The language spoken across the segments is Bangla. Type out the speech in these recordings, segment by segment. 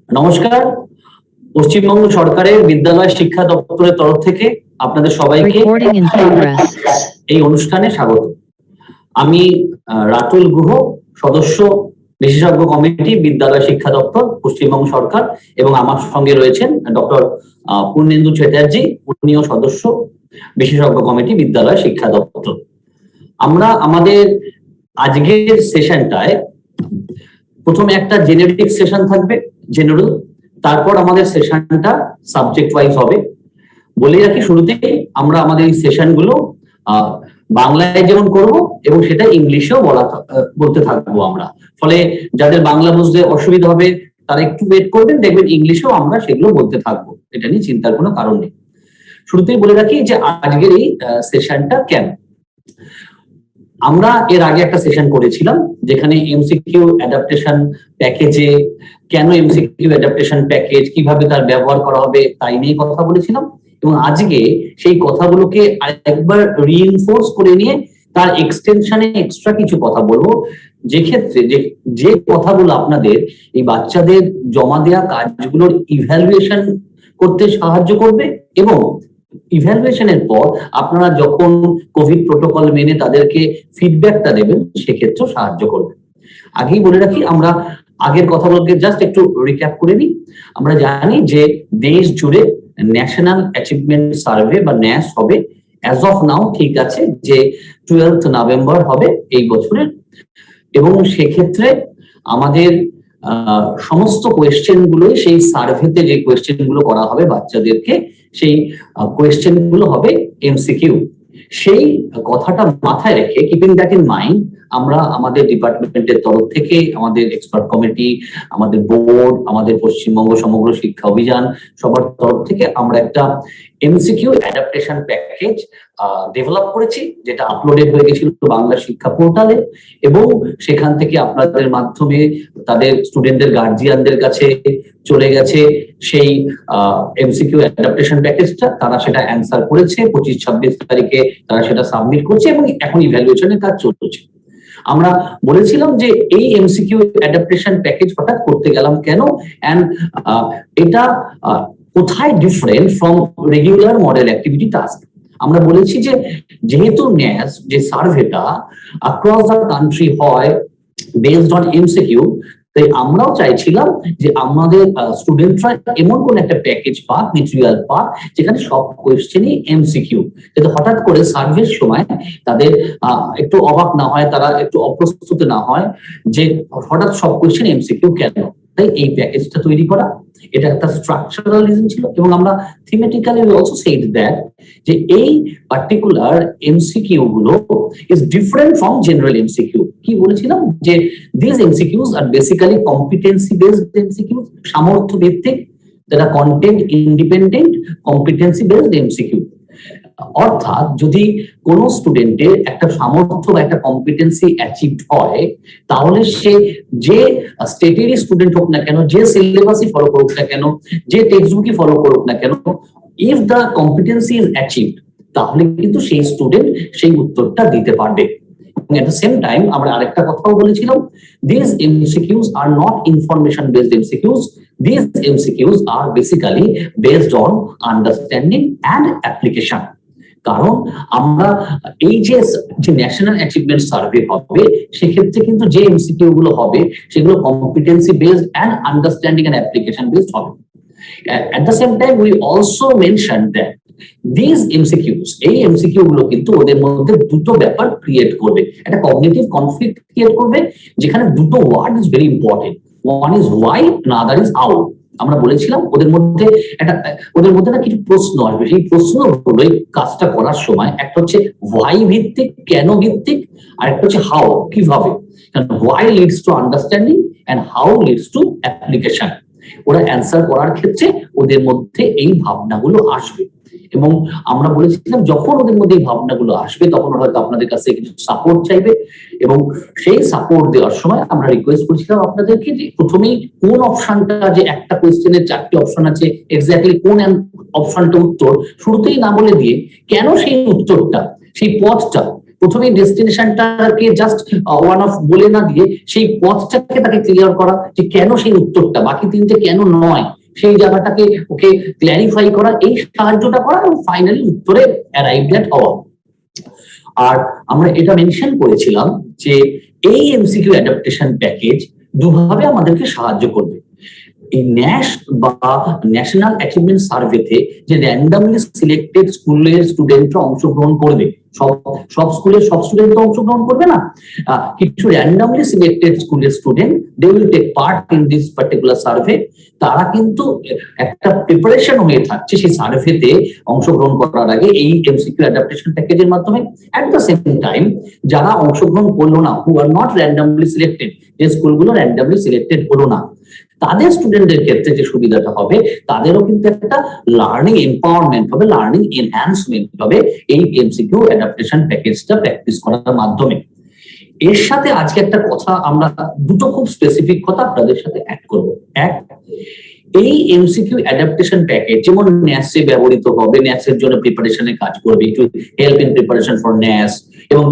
নমস্কার। পশ্চিমবঙ্গ সরকারের বিদ্যালয় শিক্ষা দপ্তরের তরফ থেকে আপনাদের সবাইকে এই অনুষ্ঠানে স্বাগত। আমি রাতুল গুহ, সদস্য বিশেষজ্ঞ কমিটি বিদ্যালয় শিক্ষা দপ্তর পশ্চিমবঙ্গ সরকার, এবং আমার সঙ্গে রয়েছেন ডক্টর পূর্ণেন্দু চ্যাটার্জি, উনিও সদস্য বিশেষজ্ঞ কমিটি বিদ্যালয় শিক্ষা দপ্তর। আমরা আমাদের আজকের সেশনটায় প্রথমে একটা জেনেটিক সেশন থাকবে, জেনারেল, তারপর আমাদের সেশনটা সাবজেক্ট ওয়াইজ হবে। বলে রাখি শুরুতেই, আমরা আমাদের এই সেশনগুলো বাংলায় যেমন করব এবং সেটা ইংলিশেও বলতে থাকবো আমরা। ফলে যাদের বাংলা বুঝতে অসুবিধা হবে তারা একটু ওয়েট করবেন, দেখবেন ইংলিশেও আমরা সেগুলো বলতে থাকবো, এটা নিয়ে চিন্তার কোনো কারণ নেই। শুরুতেই বলে রাখি যে আজকের এই সেশনটা কেন। আমরা এর আগে একটা সেশন করেছিলাম যেখানে এমসিকিউ অ্যাডাপ্টেশন প্যাকেজে কেন এমসিকিউ অ্যাডাপ্টেশন প্যাকেজ, কিভাবে তার ব্যবহার করা হবে তাই নিয়ে কথা বলেছিলাম, এবং আজকে সেই কথাগুলোকে আরেকবার রিইনফোর্স করে নিয়ে তার এক্সটেনশনে এক্সট্রা কিছু কথা বলবো, যে ক্ষেত্রে যে কথাগুলো আপনাদের এই বাচ্চাদের জমা দেওয়া কাজগুলোর ইভ্যালুয়েশন করতে সাহায্য করবে, এবং ইভ্যালুয়েশনের পর আপনারা যখন কোভিড প্রোটোকল মেনে তাদেরকে ফিডব্যাকটা দেবেন সেক্ষেত্রেও সাহায্য করবে। আগেই বলে রাখি, আমরা আগের কথাগুলোকে জাস্ট একটু রিক্যাপ করে নিই। আমরা জানি যে দেশ জুড়ে ন্যাশনাল অ্যাচিভমেন্ট সার্ভে বা ন্যাস হবে। অ্যাজ অফ নাও ঠিক আছে যে 12 নভেম্বর হবে এই বছরের, এবং সেক্ষেত্রে আমাদের সমস্ত কোয়েশ্চেন গুলোই সেই সার্ভেতে যে কোয়েশ্চেন গুলো করা হবে বাচ্চাদেরকে, সেই কোয়েশ্চেন গুলো হবে এমসিকিউ। সেই কথাটা মাথায় রেখে, কিপিং দ্যাট ইন মাইন্ড, আমরা আমাদের ডিপার্টমেন্টের তরফ থেকে, আমাদের এক্সপার্ট কমিটি, আমাদের বোর্ড, আমাদের পশ্চিমবঙ্গ সমগ্র শিক্ষা অভিযান সবার তরফ থেকে আমরা একটা এমসিকিউ অ্যাডাপ্টেশন প্যাকেজ ডেভেলপ করেছি, যেটা আপলোডেড হয়ে গেছিল বাংলা শিক্ষা পোর্টালে, এবং সেখান থেকে আপনাদের মাধ্যমে তাদের স্টুডেন্টদের গার্জিয়ানদের কাছে চলে গেছে সেই এমসিকিউ অ্যাডাপ্টেশন প্যাকেজটা। তারা সেটা অ্যান্সার করেছে, 25-26 তারিখে তারা সেটা সাবমিট করছে, এবং এখন ইভ্যালুয়েশনের কাজ চলছে। আমরা বলেছিলাম যে এই এমসিকিউ অ্যাডাপ্টেশন প্যাকেজ হঠাৎ করতে গেলাম কেন, এন্ড এটা কোথায় different from regular model activity task. আমরা বলেছি যে যেহেতু ন্যাস যে সার্ভেটা অ্যাক্রস দ্য কান্ট্রি হয় বেসড অন এমসিকিউ, তাই আমরাও চাইছিলাম যে আমাদের স্টুডেন্টরা এমন কোন একটা প্যাকেজ পাক, মেটেরিয়াল পাক, যেখানে সব কোয়েশ্চেনই এমসিকিউ, যাতে হঠাৎ করে সার্ভের সময় তাদের একটু অবাক না হয়, তারা একটু অপ্রস্তুত না হয় যে হঠাৎ সব কোয়েশ্চেন এমসিকিউ কেন। তাই এই প্যাকেজটা তৈরি করা, এটা একটা স্ট্রাকচারাল রিজন ছিল, এবং আমরা থিমেটিক্যালি অলসো সেড দ্যাট যে এই পার্টিকুলার এমসিকিউ গুলো is different from general MCQ. কি বলেছিলাম যে this MCQs are basically competency based MCQ, সামর্থ্য ভিত্তিক, যারা content independent competency based MCQ. অর্থাৎ যদি কোন স্টুডেন্টের একটা সামর্থ্য বা একটা কম্পিটেন্সি অ্যাচিভড হয়, তাহলে সে যে স্টেটেরই স্টুডেন্ট হোক না কেন, যে সিলেবাসই ফলো করুক না কেন, যে টেক্সট বুকই ফলো করুক না কেন, if the competency is achieved, তাহলে কিন্তু সেই স্টুডেন্ট সেই উত্তরটা দিতে পারবে। At the same time, আমরা আরেকটা কথাও বলেছিলাম, these MCQs are not information based MCQs. These MCQs are basically based on understanding and application. কারণ আমরা এই যে ন্যাশনাল অ্যাচিভমেন্ট সার্ভে হবে, সেক্ষেত্রে কিন্তু যে এমসিকিউ গুলো হবে সেগুলো competency based and understanding and application based হবে। At the same time, we also mentioned that these MCQs, এই এমসিকিউ গুলো কিন্তু ওদের মধ্যে দুটো ব্যাপার ক্রিয়েট করবে, একটা কগনিটিভ কনফ্লিক্ট ক্রিয়েট করবে, যেখানে দুটো word is very important. One is why, other is how. আমরা বলেছিলাম ওদের মধ্যে না কিছু প্রশ্ন আসবে, সেই প্রশ্নগুলো কাজটা করার সময় একটা হচ্ছে ওয়াই ভিত্তিক, কেন ভিত্তিক, আর একটা হচ্ছে হাউ, কিভাবে। Why leads to understanding and how leads to application. ওরা অ্যান্সার করার ক্ষেত্রে ওদের মধ্যে এই ভাবনাগুলো আসবে, এবং আমরা বলেছিলাম যখন ওদের মধ্যে এই ভাবনাগুলো আসবে তখন হয়তো আপনাদের কাছে কিছু সাপোর্ট চাইবে, এবং সেই সাপোর্ট দেওয়ার সময় আমরা রিকোয়েস্ট করেছিলাম আপনাদেরকে যে প্রথমেই কোন অপশনটা, যে একটা কোয়েশ্চেনের 4টি অপশন আছে, এক্স্যাক্টলি কোন অপশনটা উত্তর শুরুতেই না বলে দিয়ে কেন সেই উত্তরটা, সেই পথটা প্রথমে ডেস্টিনেশনটাকে জাস্ট ওয়ান অফ বলে না দিয়ে সেই পথটাকে তাকে ক্লিয়ার করা, যে কেন সেই উত্তরটা, বাকি তিনটে কেন নয়, সেই জায়গাটাকে ওকে ক্ল্যারিফাই করা, এই সাহায্যটা করা, এবং ফাইনালি উত্তরে অ্যারাইভ এট হওয়া। আর আমরা এটা মেনশন করেছিলাম যে এই এমসিকিউ অ্যাডাপ্টেশন প্যাকেজ দুভাবে আমাদেরকে সাহায্য করবে। এই ন্যাশ বা ন্যাশনাল অ্যাচিভমেন্ট সার্ভেতে যে র্যান্ডামলি সিলেক্টেড স্কুলের স্টুডেন্টরা অংশগ্রহণ করবে, সব স্কুলের সব স্টুডেন্ট তো অংশগ্রহণ করবে না, কিছু র্যান্ডামলি সিলেক্টেড স্কুলের student they will take part in this particular survey. তারা কিন্তু একটা প্রিপারেশন হয়ে থাকছে সেই সার্ভেতে অংশগ্রহণ করার আগে এই এমসিকিউ অ্যাডাপ্টেশন প্যাকেজের মাধ্যমে। অ্যাট দ্য সেম টাইম যারা অংশগ্রহণ করলো না, হু আর নট র্যান্ডামলি সিলেক্টেড, যে স্কুলগুলো র্যান্ডামলি সিলেক্টেড হলো না, তাদের স্টুডেন্টদের ক্ষেত্রে যে সুবিধাটা হবে, তাদেরও কিন্তু একটা লার্নিং এম্পাওয়ারমেন্ট হবে, লার্নিং এনহ্যান্সমেন্ট হবে এই এমসিকিউ অ্যাডাপ্টেশন প্যাকেজটা প্র্যাকটিস করার মাধ্যমে। এর সাথে আজকে একটা কথা, আমরা দুটো খুব স্পেসিফিক কথা আপনাদের সাথে অ্যাড করব। এক, এই এমসিকিউ অ্যাডাপ্টেশন প্যাকেজ যেমন ন্যাসে ব্যবহৃত হবে, ন্যাসের জন্য প্রিপারেশনে কাজ করবে, to help in preparation for NAS, এবং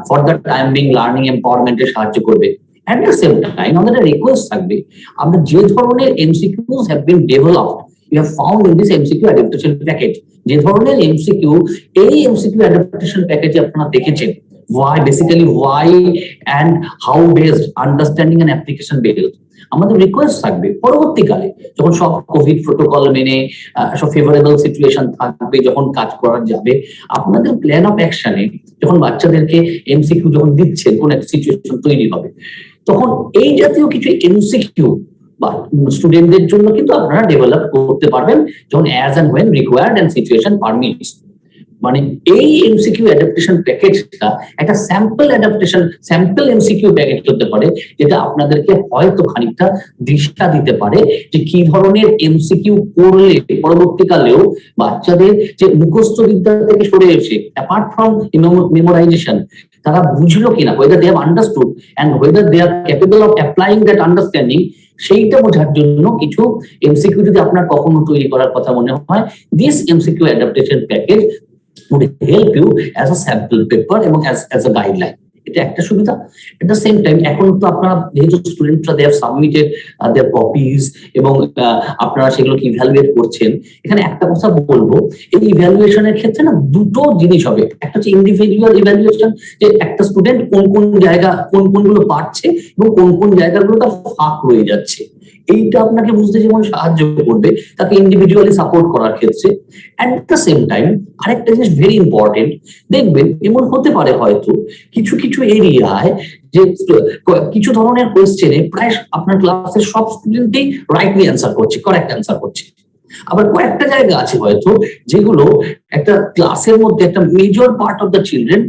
for the time being learning এম্পাওয়ারমেন্টে সাহায্য করবে। At the same time, আমাদের রিকোয়েস্ট থাকবে, আমরা যে ধরনের MCQs have been developed, you have found in this MCQ adaptation package, যে ধরনের এমসিকিউ এই এমসিকিউ অ্যাডাপ্টেশন প্যাকেজে আপনারা দেখেছেন, why basically why and how based, understanding and application based, আমাদের রিকোয়েস্ট থাকবে পরবর্তীকালে যখন সব কোভিড প্রোটোকল মেনে সব ফেভারেবল সিচুয়েশন থাকবে, যখন কাজ করা যাবে, আপনাদের প্ল্যান অফ অ্যাকশনে যখন বাচ্চাদেরকে এমসিকিউ যখন দিচ্ছেন, কোন একটা সিচুয়েশন তৈরি হবে, তখন এই জাতীয় কিছু এমসিকিউ বা স্টুডেন্টদের জন্য কিন্তু আপনারা ডেভেলপ করতে পারবেন, যখন as and when required and situation permits. মানে এই এমসিকিউ অ্যাডাপ্টেশন প্যাকেজটা একটা sample adaptation, sample MCQ package হতে পারে, যেটা আপনাদেরকে হয়তো খানিকটা দিশা দিতে পারে যে কি ধরনের এমসিকিউ করলে পরবর্তীকালেও বাচ্চাদের যে মুখস্থ বিদ্যা থেকে সরে এসে অ্যাপার্ট ফ্রম মেমোরাইজেশন, তারা বুঝলো কিনা, whether they have understood and whether they are capable of applying that understanding, সেইটা বোঝার জন্য কিছু এমসিকিউ যদি আপনার কখনো তৈরি করার কথা মনে হয়, this MCQ adaptation package would help you as a sample paper এবং as a guideline। এটা একটা সুবিধা। এট দ্য সেম টাইম এখন তো আপনারা যেহেতু স্টুডেন্টরা they have submitted their copies এবং আপনারা সেগুলোকে ইভ্যালুয়েট করছেন, এখানে একটা কথা বলবো, এই ইভ্যালুয়েশনের ক্ষেত্রে না দুটো জিনিস হবে। একটা হচ্ছে ইন্ডিভিজুয়াল ইভ্যালুয়েশন, যে একটা স্টুডেন্ট কোন জায়গা কোনগুলো পারছে এবং কোন জায়গাগুলো তার ফাঁক রয়ে যাচ্ছে, এইটা আপনাকে বুঝতে যেমন সাহায্য করবে তাকে ইন্ডিভিজুয়ালি সাপোর্ট করার ক্ষেত্রে। অ্যাট দ্য সেম টাইম আরেকটা জিনিস ভেরি ইম্পর্টেন্ট, দেখবেন এমন হতে পারে হয়তো কিছু এরিয়ায় যে কিছু ধরনের কোয়েশ্চেনে প্রায় আপনার ক্লাসের সব স্টুডেন্টই রাইটলি অ্যান্সার করছে, কারেক্ট অ্যান্সার করছে, আবার কয়েকটা জায়গা আছে হয়তো যেগুলো একটা ক্লাসের মধ্যে একটা major part of the children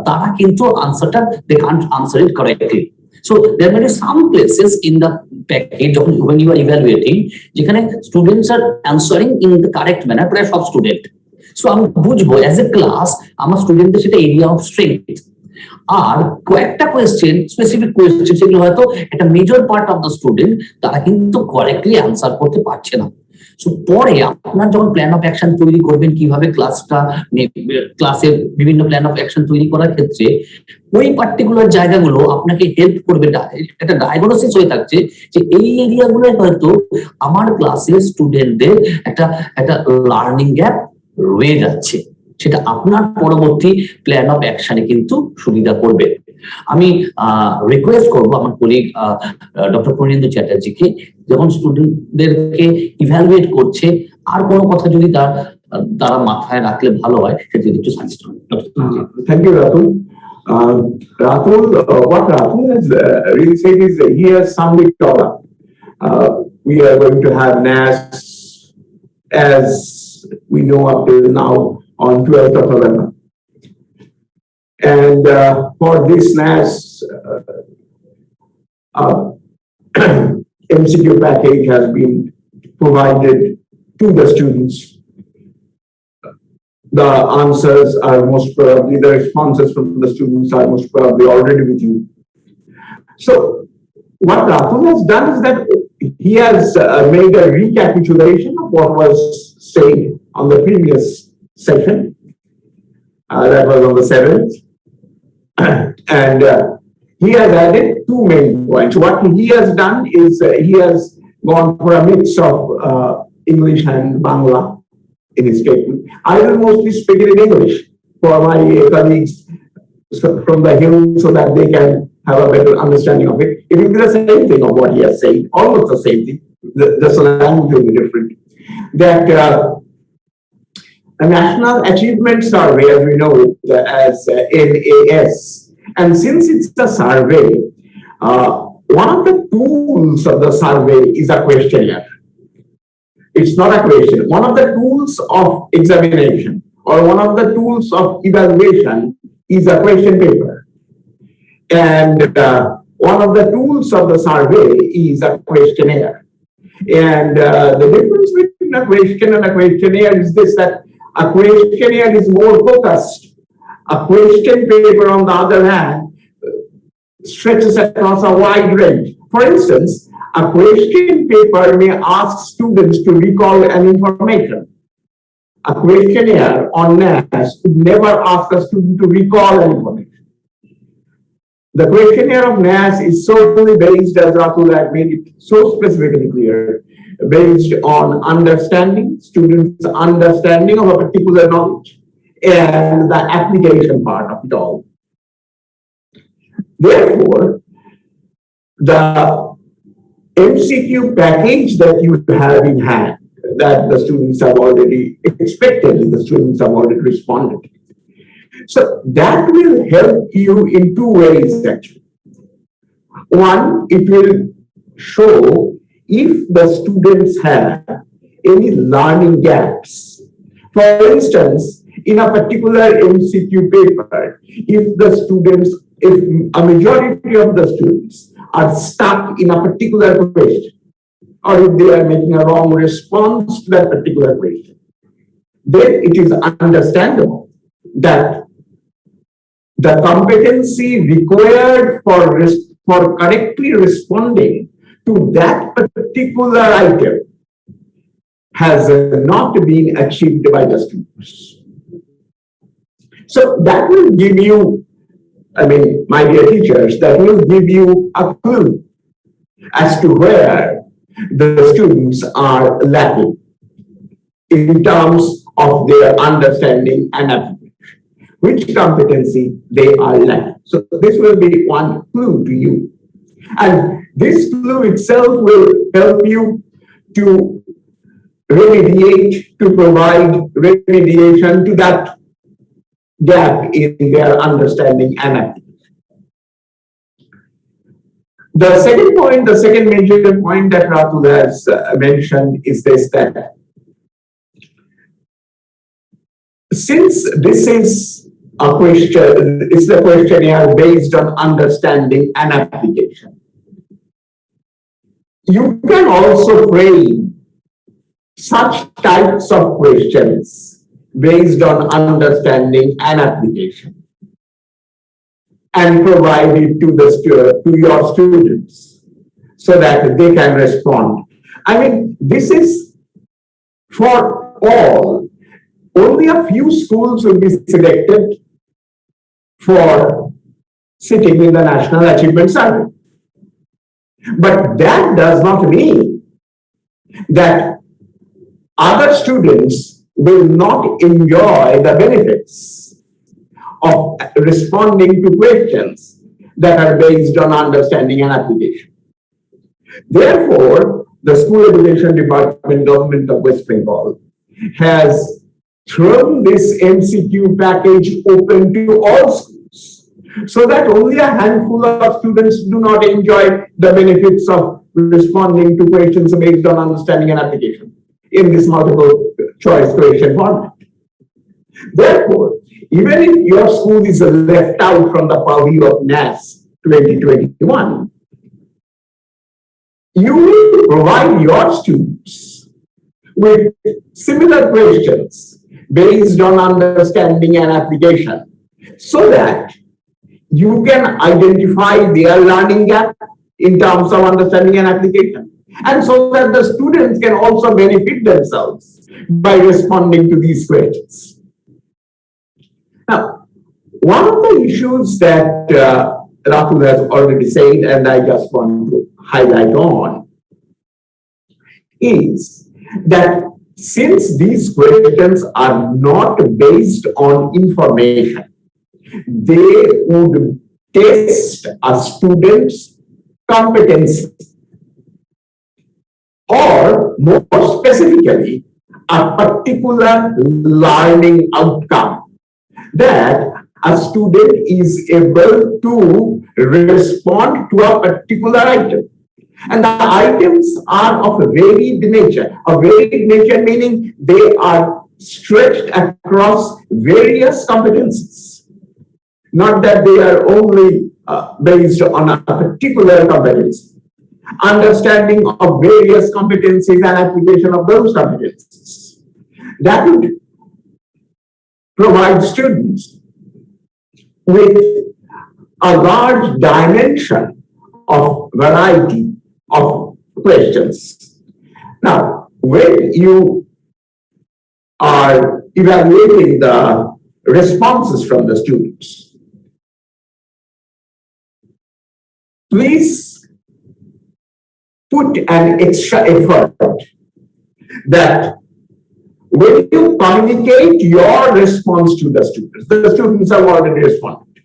তারা কিন্তু আনসারটা they can't answer it correctly. So there may be some places in the package when you are evaluating যেখানে students are answering in the correct manner, প্রায় সব স্টুডেন্ট। সো আমি বুঝবো অ্যাজ এ ক্লাস আমার স্টুডেন্টদের সেটা এরিয়া অফ স্ট্রেংথ, আর কয়েকটা কোয়েশ্চেন, স্পেসিফিক কোয়েশ্চেন সেগুলো হয়তো একটা major part of the student তারা কিন্তু কারেক্টলি আনসার করতে পারছে না। সো পরে আপনার যখন প্ল্যান অফ অ্যাকশন তৈরি করবেন, কিভাবে ক্লাসের বিভিন্ন প্ল্যান অফ অ্যাকশন তৈরি করার ক্ষেত্রে ওই পার্টিকুলার জায়গাগুলো আপনাকে হেল্প করবে, একটা ডায়াগনোসিস হয়ে থাকছে যে এই এরিয়াগুলো হয়তো আমার ক্লাসের স্টুডেন্টদের একটা লার্নিং গ্যাপ রয়ে যাচ্ছে, সেটা আপনার পরবর্তী প্ল্যান অফ অ্যাকশনে কিন্তু সুবিধা করবে। আমি রিকোয়েস্ট করবো আমার কলিগ ডক্টর পূর্ণেন্দু চ্যাটার্জিকে, যখন স্টুডেন্টদেরকে ইভ্যালুয়েট করছে আর কোনো কথা যদি তারা মাথায় রাখলে ভালো হয় সেটা একটু সাজেস্ট করুন। Thank you Ratul. Ratul, what Ratul has really said is that he has summed it all up. We are going to have NAS as we know up till now on 12th of November. And for this NAS MCQ package has been provided to the students. The answers are most probably, the responses from the students are most probably already with you. So what Ratul has done is that he has made a recapitulation of what was said on the previous session. That was on the 7th. And he has added two main points. What he has done is he has gone for a mix of English and Bangla in his statement. I will mostly speak it in English for my colleagues from the Hill so that they can have a better understanding of it. It will be the same thing of what he has said, almost the same thing. The language will be different. That a National Achievement Survey, as we know it as NAS, and since it's a survey, one of the tools of the survey is a questionnaire. It's not a question. One of the tools of examination or one of the tools of evaluation is a question paper. And one of the tools of the survey is a questionnaire. And the difference between a question and a questionnaire is this, that a questionnaire is more focused. A question paper, on the other hand, stretches across a wide range. For instance, a question paper may ask students to recall an information. A questionnaire on NAS would never ask a student to recall an information. The questionnaire of NAS is solely based, as Ratul had made it so specifically clear, based on understanding, students' understanding of a particular knowledge and the application part of it all. Therefore, the MCQ package that you have in hand, that the students have already expected, the students have already responded. So that will help you in two ways actually. One, it will show if the students have any learning gaps. For instance, in a particular MCQ paper, if a majority of the students are stuck in a particular question, or if they are making a wrong response to that particular question, then it is understandable that the competency required for correctly responding to that particular item has not been achieved by the students. So that will give you, my dear teachers, that will give you a clue as to where the students are lacking in terms of their understanding and application, which competency they are lacking. So this will be one clue to you. And this clue itself will help you to remediate, to provide remediation to that gap in their understanding and application. The second point, the second major point that Ratul has mentioned is this, that since this is a question, it's a questionnaire based on understanding and application, you can also frame such types of questions based on understanding and application and provide it to your students so that they can respond. This is for all. Only a few schools will be selected for sitting in the National Achievement Survey. But that does not mean that other students will not enjoy the benefits of responding to questions that are based on understanding and application. Therefore, the School Education Department, Government of West Bengal, has thrown this MCQ package open to all schools, so that only a handful of students do not enjoy the benefits of responding to questions based on understanding and application in this multiple choice question format. Therefore, even if your school is left out from the purview of NAS 2021, you will provide your students with similar questions based on understanding and application, so that you can identify their learning gap in terms of understanding and application, and so that the students can also benefit themselves by responding to these questions. Now, One of the issues that Rahul has already said, and I just want to highlight on, is that since these questions are not based on information, they would test a student's competency, or more specifically, a particular learning outcome that a student is able to respond to a particular item. And the items are of a varied nature. A varied nature meaning they are stretched across various competencies. Not that they are only based on a particular competency. Understanding of various competencies and application of those competencies. That would provide students with a large dimension of variety of questions. Now, when you are evaluating the responses from the students, please put an extra effort that when you communicate your response to the students have already responded.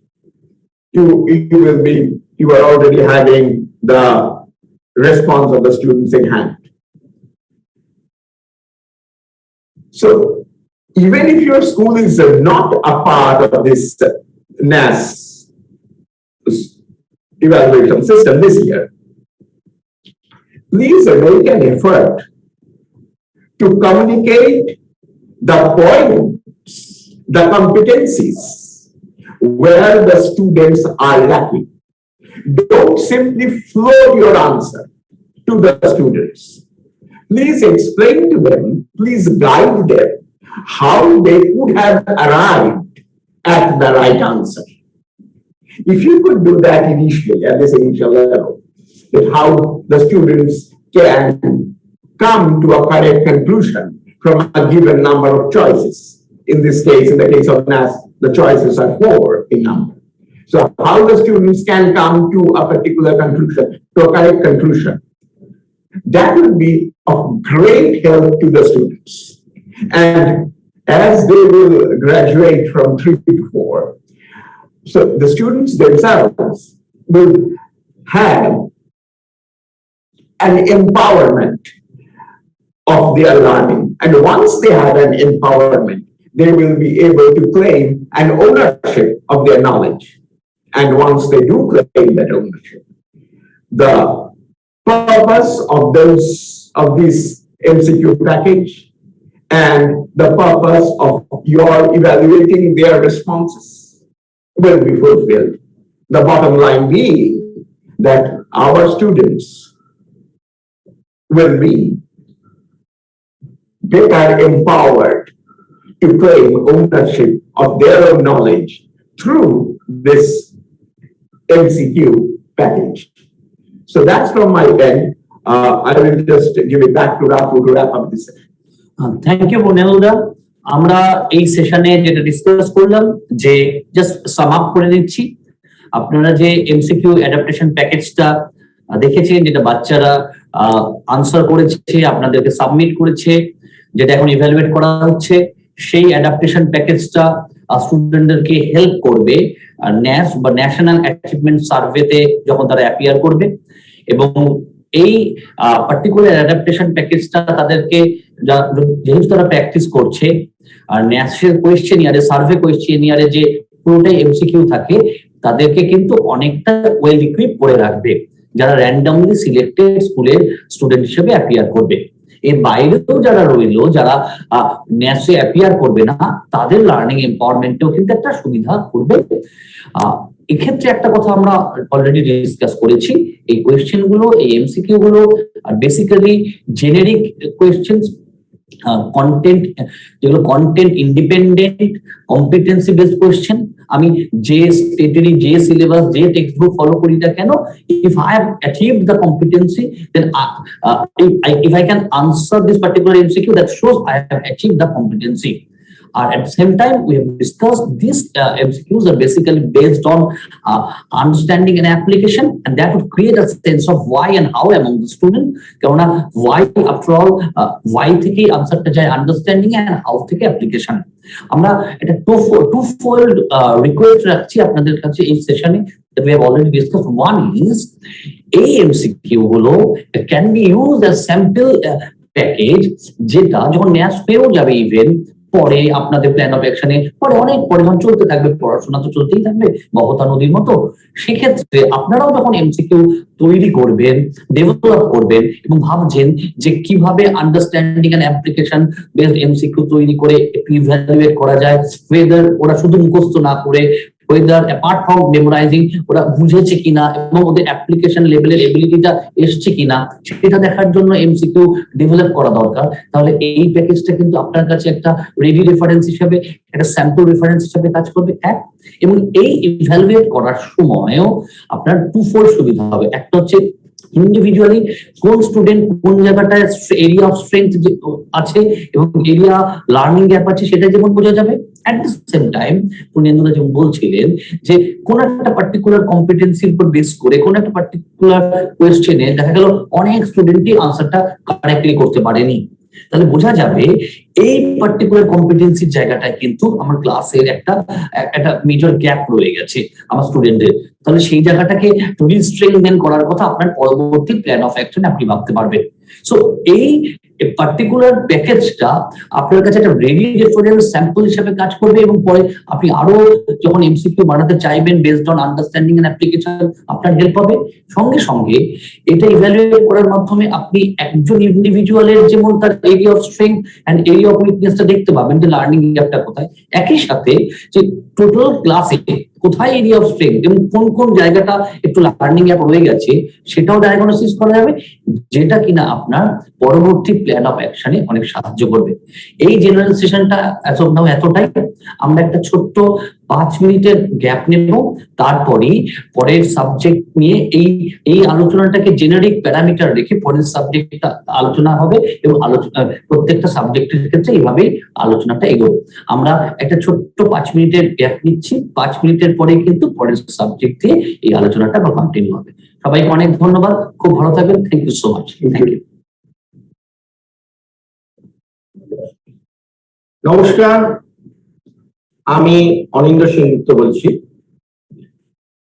You are already having the response of the students in hand. So even if your school is not a part of this NAS evaluation system this year, please make an effort to communicate the points, the competencies where the students are lacking. Don't simply float your answer to the students. Please explain to them, please guide them how they could have arrived at the right answer. If you could do that initially, at this initial level, that how the students can come to a correct conclusion from a given number of choices. In this case, in the case of NAS, the choices are 4 in number. So how the students can come to a particular conclusion, to a correct conclusion, that would be of great help to the students. And as they will graduate from 3 to 4, so the students themselves will have an empowerment of their learning. And once they have an empowerment, they will be able to claim an ownership of their knowledge. And once they do claim that ownership, the purpose of this MCQ package and the purpose of your evaluating their responses will be fulfilled. The bottom line being that our students will be better empowered to claim ownership of their own knowledge through this MCQ package. So that's from my end. I will just give it back to Rafu to wrap up this session. Thank you, Bonelda. আমরা এই সেশনে যেটা ডিসকাস করলাম যে জাস্ট সাম আপ করে দিচ্ছি, আপনারা যে এমসিকিউ অ্যাডাপ্টেশন প্যাকেজটা দেখেছেন, যেটা বাচ্চারা আনসার করেছে, আপনাদেরকে সাবমিট করেছে, যেটা এখন ইভ্যালুয়েট করা হচ্ছে, সেই অ্যাডাপ্টেশন প্যাকেজটা স্টুডেন্টদেরকে হেল্প করবে ন্যাস বা ন্যাশনাল অ্যাচিভমেন্ট সার্ভেতে যখন তারা অ্যাপিয়ার করবে। এবং এই পার্টিকুলার অ্যাডাপ্টেশন প্যাকেজটা তাদেরকে যেহেতু তারা প্র্যাকটিস করছে, আর ন্যাসের কোয়েশ্চেনিয়ারে, সার্ভে কোয়েশ্চেনিয়ারে যে পুরোটাই এমসিকিউ থাকে, তাদেরকে কিন্তু অনেকটা ওয়েল ইকুইপ করে রাখবে যারা র্যান্ডমলি সিলেক্টেড স্কুলের স্টুডেন্ট হিসেবে অ্যাপিয়ার করবে। এর বাইরেও যারা রইলো, যারা ন্যাসে অ্যাপিয়ার করবে না, তাদের লার্নিং এম্পাওয়ারমেন্টেও কিন্তু একটা সুবিধা করবে। এক্ষেত্রে একটা কথা আমরা অলরেডি ডিসকাস করেছি, এই কোয়েশ্চেন গুলো, এই এমসিকিউ গুলো বেসিক্যালি জেনেরিক কোয়েশ্চেন, কন্টেন্ট, যেগুলো content independent competency based question. আমি যে স্টেটেরই যে সিলেবাস, যে টেক্সট বুক ফলো করি না কেন, if I have achieved the competency, then if I can answer this particular MCQ, that shows I have achieved the competency. At the same time, we have discussed these MCQs are basically based on understanding and application, and that would create a sense of why and how among the student. Keona why, after all, why থেকে আনসারটা যায় আন্ডারস্ট্যান্ডিং এন্ড হাউ থেকে অ্যাপ্লিকেশন। আমরা এটা টু-ফোল্ড রিকোয়েস্ট রাখছি আপনাদের কাছে এই সেশনে that we have already discussed. One is MCQ গুলো can be used as sample package, যেটা যখন ন্যাস পেয়েও যাবে ইভেন পরে আপনাদের প্ল্যান অফ অ্যাকশনে পরে অনেক পরে যখন চলতে থাকবে, পড়াশোনা তো চলতেই থাকবে বহতা নদীর মতো, সেক্ষেত্রে আপনারাও যখন এমসিকিউ তৈরি করবেন, ডেভেলপ করবেন এবং ভাবছেন যে কিভাবে understanding and application based MCQ তৈরি করে একটু ইভ্যালুয়েট করা যায়, ওয়েদার ওরা শুধু মুখস্থ না করে whether apart from memorizing ওরা বুঝেছে কিনা এবং ওদের অ্যাপ্লিকেশন লেভেলের এবিলিটিটা এসছে কিনা সেটা দেখার জন্য এমসিকিউ ডেভেলপ করা দরকার। তাহলে এই প্যাকেজটা কিন্তু আপনার কাছে একটা রেডি রেফারেন্স হিসেবে, একটা স্যাম্পল রেফারেন্স হিসেবে কাজ করবে এক, এবং এই ইভ্যালুয়েট করার সময়ও আপনার টু-ফোল্ড সুবিধা হবে। একটা হচ্ছে ইন্ডিভিজুয়ালি কোন স্টুডেন্ট কোন জায়গাটায় এরিয়া অফ স্ট্রেংথ আছে এবং এরিয়া লার্নিং গ্যাপ আছে সেটা যেমন বোঝা যাবে। At the same time, পুণ্যেন্দুদা যেমন বলছিলেন যে কোন একটা পার্টিকুলার কম্পিটেন্সির উপর বেস করে কোন একটা পার্টিকুলার কোয়েশ্চেনে দেখা গেল অনেক স্টুডেন্টই আনসারটা কারেক্টলি করতে পারেনি, তাহলে বোঝা যাবে এই পার্টিকুলার কম্পিটেন্সির জায়গাটায় কিন্তু আমার ক্লাসের একটা মেজর গ্যাপ রয়ে গেছে আমার স্টুডেন্টের। তাহলে সেই জায়গাটাকে রিস্ট্রেংথেন করার কথা আপনার পরবর্তী প্ল্যান অফ অ্যাকশন আপনি ভাবতে পারবেন। সো এই পার্টিকুলার প্যাকেজটা আপনার কাছে একটা রেডি রেফারেন্স স্যাম্পল হিসেবে কাজ করবে এবং পরে আপনি আরো যখন এমসিকিউ বানাতে চাইবেন based on understanding and application আপনার হেল্প হবে। সঙ্গে সঙ্গে এটা ইভ্যালুয়েট করার মাধ্যমে আপনি একজন ইন্ডিভিজুয়ালের যেমন তার area of strength and area of উইকনেসটা দেখতে পাবেন যে লার্নিং গ্যাপটা কোথায়, একই সাথে যে টোটাল ক্লাসে কোথায় এরিয়া অফ স্ট্রেংথ এবং কোন কোন জায়গাটা একটু লার্নিং গ্যাপ রয়ে গেছে সেটাও ডায়াগনোসিস করা যাবে, যেটা কিনা আপনার পরবর্তী প্ল্যান অফ অ্যাকশনে অনেক সাহায্য করবে। এই জেনারেল সেশনটা এতটাই। আমরা একটা ছোট্ট 5 মিনিটের গ্যাপ নেব, তারপরেই পরের সাবজেক্ট নিয়ে এই আলোচনাটাকে জেনারিক প্যারামিটার রেখে পরের সাবজেক্টটা আলোচনা হবে এবং আলোচনা প্রত্যেকটা সাবজেক্টের ক্ষেত্রে এইভাবেই আলোচনাটা এগোবে। আমরা একটা ছোট্ট 5 মিনিটের গ্যাপ নিচ্ছি, 5 মিনিটের পরে কিন্তু পরের সাবজেক্ট দিয়ে এই আলোচনাটা আবার কন্টিনিউ হবে। সবাইকে অনেক ধন্যবাদ, খুব ভালো থাকবেন। Thank you so much. Thank you. নমস্কার, আমি অনিন্দ্র সেনগুপ্ত বলছি,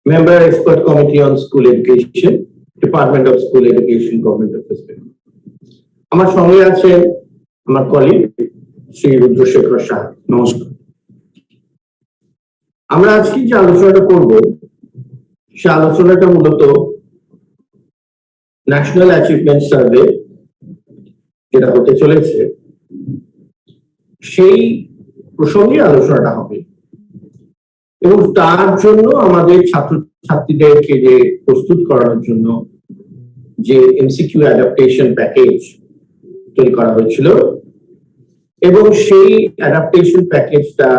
member expert committee on school education, department of school education, government of West Bengal. আমার সঙ্গে আছে আমার কলিগ শ্রী রুদ্রশেখর সাহা। নমস্কার। আমরা আজকে যে আলোচনাটা করব সে আলোচনাটা মূলত ন্যাশনাল অ্যাচিভমেন্ট সার্ভে যেটা হতে চলেছে সেই প্রসঙ্গে আলোচনাটা হবে এবং তার জন্য আমাদের ছাত্রছাত্রীদেরকে যে প্রস্তুত করানোর জন্য যে এমসিকিউ অ্যাডাপ্টেশন প্যাকেজ তৈরি করা হয়েছিল এবং সেই অ্যাডাপ্টেশন প্যাকেজটা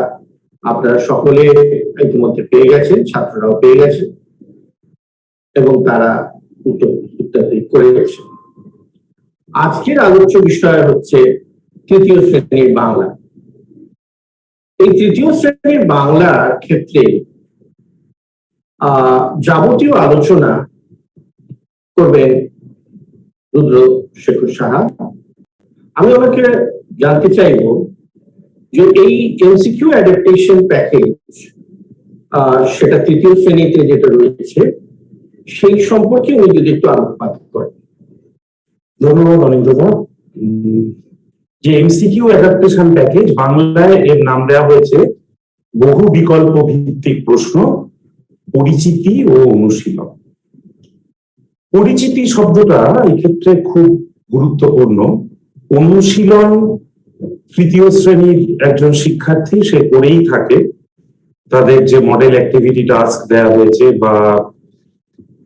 আপনারা সকলে ইতিমধ্যে পেয়ে গেছেন, ছাত্ররাও পেয়ে গেছে এবং তারা উত্তর করে গেছে। আজকের আলোচ্য বিষয় হচ্ছে তৃতীয় শ্রেণীর বাংলা। এই তৃতীয় শ্রেণীর বাংলার ক্ষেত্রে যাবতীয় আলোচনা করবেন রুদ্রশেখর সাহা। আমি আমাকে জানতে চাইব যে এই এমসিকিউ অ্যাডাপ্টেশন প্যাকেজ সেটা তৃতীয় শ্রেণীতে যেটা রয়েছে সেই সম্পর্কে উনি যদি একটু আলোকপাত করেন। ধন্যবাদ অনিন্দ্রদা। যে এমসিকিউ অ্যাডাপ্টেশন প্যাকেজ, বাংলায় এর নাম দেওয়া হয়েছে বহু বিকল্প ভিত্তিক প্রশ্ন, পরিচিতি ও অনুশীলন। পরিচিতি শব্দটা এই ক্ষেত্রে খুব গুরুত্বপূর্ণ। অনুশীলন তৃতীয় শ্রেণীর একজন শিক্ষার্থী সে করেই থাকে, তাদের যে মডেল অ্যাক্টিভিটি টাস্ক দেওয়া হয়েছে বা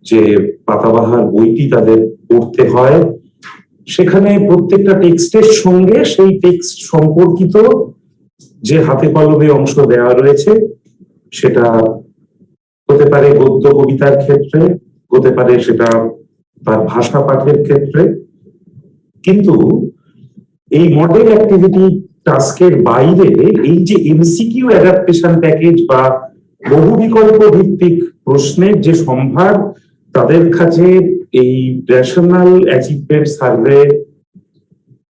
যে পাতাবাহার বইটি তাদের পড়তে হয় সেখানে প্রত্যেকটা টেক্সটের সঙ্গে সেই টেক্সট সম্পর্কিত যে হাতে কলমে অংশ দেওয়া রয়েছে সেটা হতে পারে গদ্য কবিতার ক্ষেত্রে, হতে পারে সেটা তার ভাষা পাঠের ক্ষেত্রে। কিন্তু এই মডেল অ্যাক্টিভিটি টাস্কের বাইরে এই যে এমসিকিউ অ্যাডাপ্টেশন প্যাকেজ বা বহু বিকল্প ভিত্তিক প্রশ্নের যে সম্ভার তাদের কাছে এই ন্যাশনাল অ্যাচিভমেন্ট সার্ভে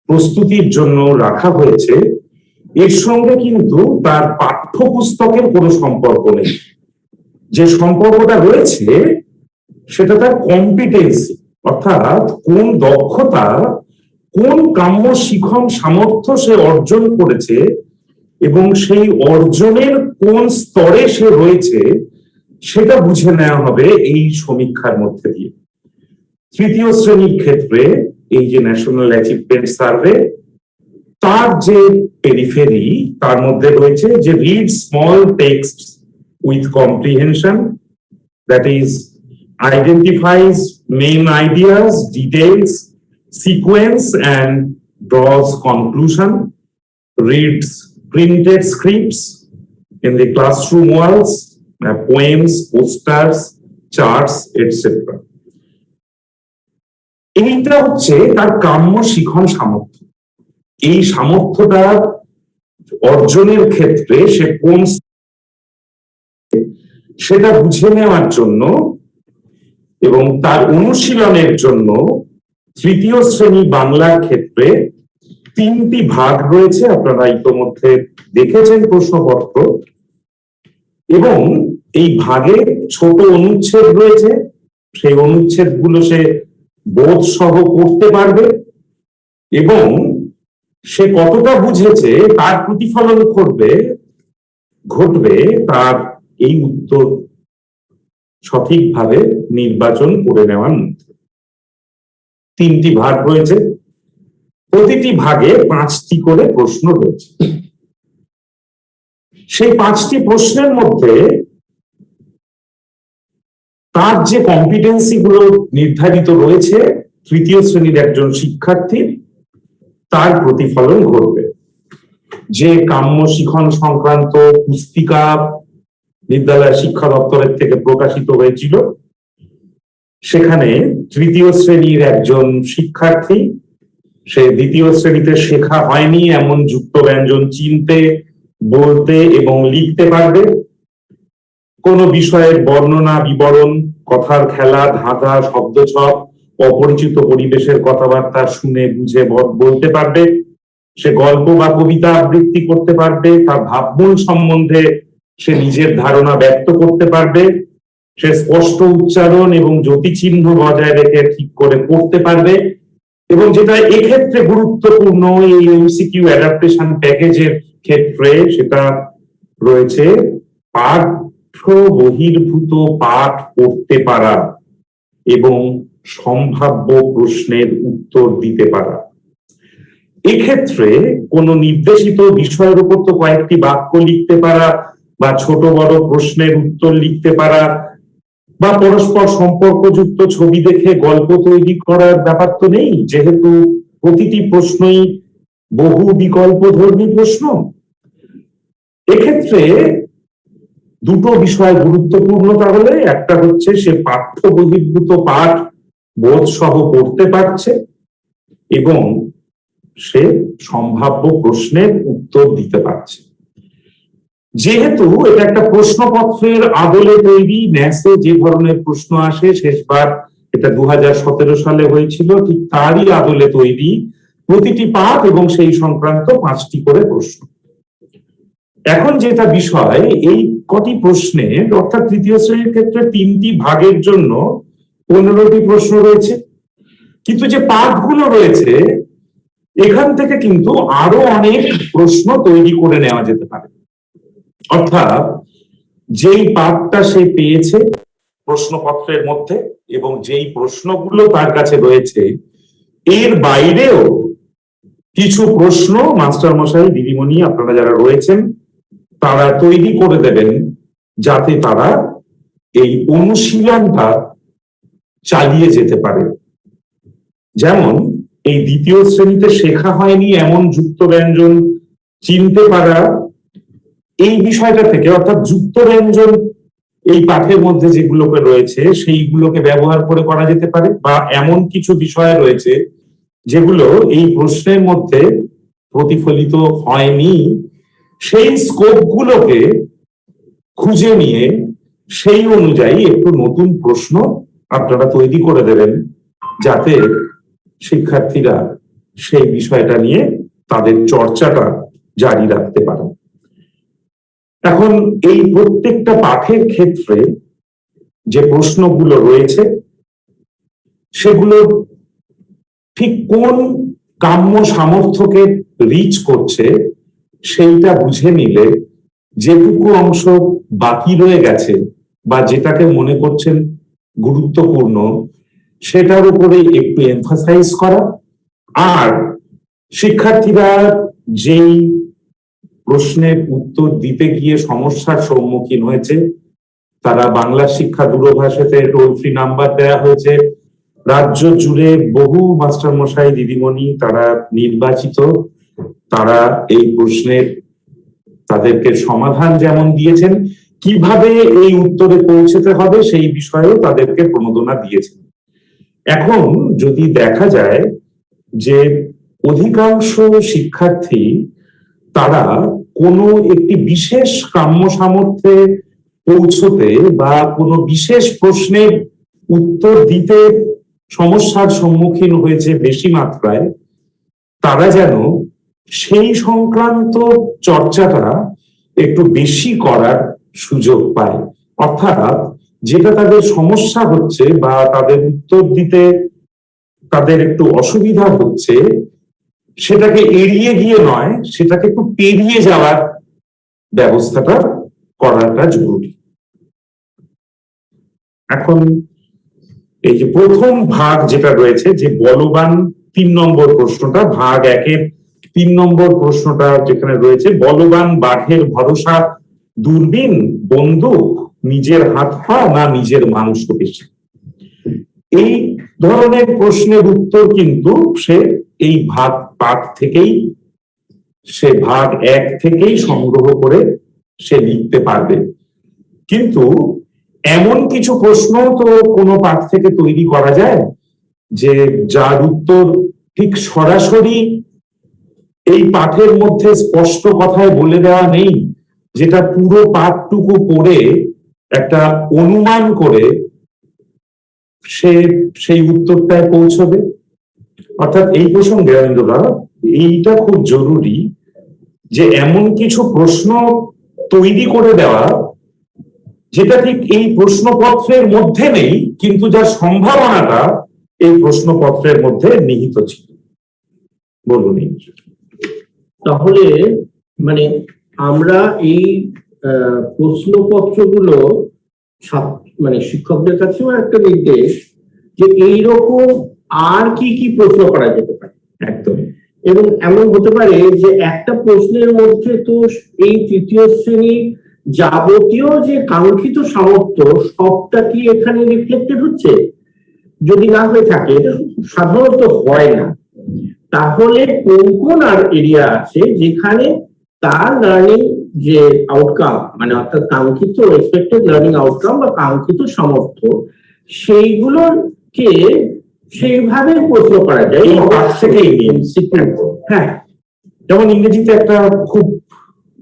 প্রস্তুতির জন্য রাখা হয়েছে, এর সঙ্গে কিন্তু তার পাঠ্যপুস্তকের কোনো সম্পর্ক নেই। যে সম্পর্কটা রয়েছে সেটা তার কম্পিটেন্সি, অর্থাৎ কোন দক্ষতা, কোন কাম্য শিখন সামর্থ্য সে অর্জন করেছে এবং সেই অর্জনের কোন স্তরে সে রয়েছে সেটা বুঝে নেওয়া হবে এই সমীক্ষার মধ্যে দিয়ে। তৃতীয় শ্রেণীর ক্ষেত্রে এই যে ন্যাশনাল অ্যাচিভমেন্ট সার্ভে, তার যে পেরিফেরি তার মধ্যে রয়েছে যে read small text with comprehension, that is identifies main ideas, details, sequence and draws conclusion, reads printed scripts in the classroom walls, poems, posters, charts, etc. এইটা হচ্ছে তার কাম্য শিখন সামর্থ্য। এই সামর্থ্যটা অর্জনের ক্ষেত্রে সে কোন সেটা বুঝে নেওয়ার জন্য এবং তার অনুশীলনের জন্য তৃতীয় শ্রেণী বাংলার ক্ষেত্রে 3টি ভাগ রয়েছে। আপনারা ইতোমধ্যে দেখেছেন প্রশ্নপত্র, এবং এই ভাগে ছোট অনুচ্ছেদ রয়েছে। সেই অনুচ্ছেদগুলো সে বোধ সহ করতে পারবে এবং সে কতটা বুঝেছে তার প্রতিফলন ঘটবে তার এই উত্তর সঠিকভাবে নির্বাচন করে নেওয়ার মধ্যে। 3টি ভাগ রয়েছে, প্রতিটি ভাগে 5টি করে প্রশ্ন রয়েছে। সেই 5টি প্রশ্নের মধ্যে তার যে কম্পিটেন্সি গুলো নির্ধারিত রয়েছে তৃতীয় শ্রেণীর একজন শিক্ষার্থীর, তার প্রতিফলন ঘটবে। যে কাম্য শিখন সংক্রান্ত পুস্তিকা বিদ্যালয় শিক্ষা দপ্তরের থেকে প্রকাশিত হয়েছিল, সেখানে তৃতীয় শ্রেণীর একজন শিক্ষার্থী, সে দ্বিতীয় শ্রেণীতে শেখা হয়নি এমন যুক্ত ব্যঞ্জন চিনতে, বলতে এবং লিখতে পারবে। কোন বিষয়ের বর্ণনা, বিবরণ, কথার খেলা, ধাঁধা, শব্দছক, অপরিচিত পরিবেশের কথাবার্তা শুনে বুঝে বলতে পারবে। সে গল্প বা কবিতা আবৃত্তি করতে পারবে। তার ভাবমূল সম্বন্ধে সে নিজের ধারণা ব্যক্ত করতে পারবে। সে স্পষ্ট উচ্চারণ এবং জ্যোতিচিহ্ন বজায় রেখে ঠিক করে পড়তে পারবে। এবং যেটা এক্ষেত্রে গুরুত্বপূর্ণ এই এমসিকিউ অ্যাডাপ্টেশন প্যাকেজের ক্ষেত্রে, সেটা রয়েছে পাঠ্য বহির্ভূত পাঠ পড়তে পারা এবং সম্ভাব্য প্রশ্নের উত্তর দিতে পারা। এক্ষেত্রে কোন নির্দেশিত বিষয়ের উপর তো কয়েকটি বাক্য লিখতে পারা বা ছোট বড় প্রশ্নের উত্তর লিখতে পারা বা পরস্পর সম্পর্কযুক্ত ছবি দেখে গল্প তৈরি করার ব্যাপার তো নেই, যেহেতু প্রতিটি প্রশ্নই বহু বিকল্পধর্মী প্রশ্ন। এক্ষেত্রে দুটো বিষয় গুরুত্বপূর্ণ। তাহলে একটা হচ্ছে সে পাঠ্য বহির্ভূত পাঠ বোধ সহ পড়তে পারছে এবং সে সম্ভাব্য প্রশ্নের উত্তর দিতে পারছে। যেহেতু এটা একটা প্রশ্নপত্রের আদলে তৈরি, ন্যাসে যে ধরনের প্রশ্ন আসে, শেষবার এটা 2017 সালে হয়েছিল, ঠিক তারই আদলে তৈরি প্রতিটি পাঠ এবং সেই সংক্রান্ত 5টি করে প্রশ্ন। এখন যেটা বিষয়, এই কটি প্রশ্নের, অর্থাৎ তৃতীয় শ্রেণীর ক্ষেত্রে 3টি ভাগের জন্য 15টি প্রশ্ন রয়েছে, কিন্তু যে পাঠগুলো রয়েছে এখান থেকে কিন্তু আরো অনেক প্রশ্ন তৈরি করে নেওয়া যেতে পারে। অর্থাৎ যেই পাঠটা সে পেয়েছে প্রশ্নপত্রের মধ্যে এবং যেই প্রশ্নগুলো তার কাছে রয়েছে, এর বাইরেও কিছু প্রশ্ন মাস্টার মশাই, দিদিমণি, আপনারা যারা রয়েছেন তারা তৈরি করে দেবেন, যাতে তারা এই অনুশীলনটা চালিয়ে যেতে পারে। যেমন এই দ্বিতীয় শ্রেণীতে শেখা হয়নি এমন যুক্ত ব্যঞ্জন চিনতে পারা, এই বিষয়টা থেকে, অর্থাৎ যুক্ত ব্যঞ্জন এই পাঠের মধ্যে যেগুলোকে রয়েছে সেইগুলোকে ব্যবহার করে করা যেতে পারে, বা এমন কিছু বিষয় রয়েছে যেগুলো এই প্রশ্নের মধ্যে প্রতিফলিত হয়নি, সেই স্কোপগুলোকে খুঁজে নিয়ে সেই অনুযায়ী একটু নতুন প্রশ্ন আপনারা তৈরি করে দেবেন, যাতে শিক্ষার্থীরা সেই বিষয়টা নিয়ে তাদের চর্চাটা জারি রাখতে পারে। এখন এই প্রত্যেকটা পাঠের ক্ষেত্রে যে প্রশ্নগুলো রয়েছে সেগুলো ঠিক কোন কাম্য সামর্থ্যকে রিচ করছে সেইটা বুঝে নিলে যেটুকু অংশ বাকি রয়ে গেছে বা যেটাকে মনে করছেন গুরুত্বপূর্ণ সেটার উপরে একটু এমফাসাইজ করা, আর শিক্ষার্থীরা যেই প্রশ্নের উত্তর দিতে গিয়ে সমস্যার সম্মুখীন হয়েছে, তারা বাংলা শিক্ষা দূরভাষাতে টোল ফ্রি নাম্বার দেওয়া হয়েছে, রাজ্য জুড়ে বহু মাস্টার মশাই দিদিমণি তারা নির্বাচিত, তারা এই প্রশ্নের তাদেরকে সমাধান যেমন দিয়েছেন, কিভাবে এই উত্তরে পৌঁছতে হবে সেই বিষয়েও তাদেরকে প্রণোদনা দিয়েছেন। এখন যদি দেখা যায় যে অধিকাংশ শিক্ষার্থী তারা কোনো একটি বিশেষ কাম্য সামর্থ্যে পৌঁছতে বা কোনো বিশেষ প্রশ্নের উত্তর দিতে সমস্যার সম্মুখীন হয়েছে বেশি মাত্রায়, তারা যেন সেই সংক্রান্ত চর্চাটা একটু বেশি করার সুযোগ পায়। অর্থাৎ যেটা তাদের সমস্যা হচ্ছে বা তাদের উত্তর দিতে তাদের একটু অসুবিধা হচ্ছে, সেটাকে এড়িয়ে গিয়ে নয়, সেটাকে একটু পেরিয়ে যাওয়ার ব্যবস্থাটা করাটা জরুরি। এখন এই যে প্রথম ভাগ যেটা রয়েছে, যে বলবান 3 নম্বর প্রশ্নটা, ভাগ 1-এর 3 নম্বর প্রশ্নটা যেখানে রয়েছে, বলবান বাঘের ভরসা দূরবীন, বন্দুক, নিজের হাত পা না নিজের মাংসপেশি। এই ধরনের প্রশ্নের উত্তর কিন্তু সে এই পাঠ থেকেই, সে ভাগ 1 থেকেই সংগ্রহ করে সে লিখতে পারবে। কিন্তু এমন কিছু প্রশ্ন তো কোনো পাঠ থেকে তৈরি করা যায় যে যার উত্তর ঠিক সরাসরি এই পাঠের মধ্যে স্পষ্ট কথায় বলে দেওয়া নেই, যেটা পুরো পাঠটুকু পড়ে একটা অনুমান করে সে সেই উত্তরটায় পৌঁছবে। অর্থাৎ এই প্রসঙ্গে অরিন্দরা, এইটা খুব জরুরি যে এমন কিছু প্রশ্ন তৈরি করে দেওয়া যেটা ঠিক এই প্রশ্নপত্রের মধ্যে নেই, কিন্তু যার সম্ভাবনাটা এই প্রশ্নপত্রের মধ্যে নিহিত ছিল। বলুন। তাহলে মানে আমরা এই প্রশ্নপত্রগুলো মানে শিক্ষকদের কাছেও একটা নির্দেশ যে এইরকম আর কি কি প্রশ্ন করা যেতে পারে। একদম। এবং এমন হতে পারে যে একটা প্রশ্নের মধ্যে তো এই তৃতীয় শ্রেণী যাবতীয় যে কাঙ্ক্ষিত সামর্থ্য সবটা কি এখানে রিফ্লেক্টেড হচ্ছে? যদি না হয়ে থাকে, এটা সাধারণত হয় না, তাহলে কোন কোন আর এরিয়া আছে যেখানে তার লার্নিং যে আউটকাম, মানে অর্থাৎ কাঙ্ক্ষিত এক্সপেক্টেড লার্নিং আউটকাম বা কাঙ্ক্ষিত সামর্থ্য, সেইগুলোকে সেইভাবে প্রশ্ন করা যায়। হ্যাঁ, যেমন ইংরেজিতে একটা খুব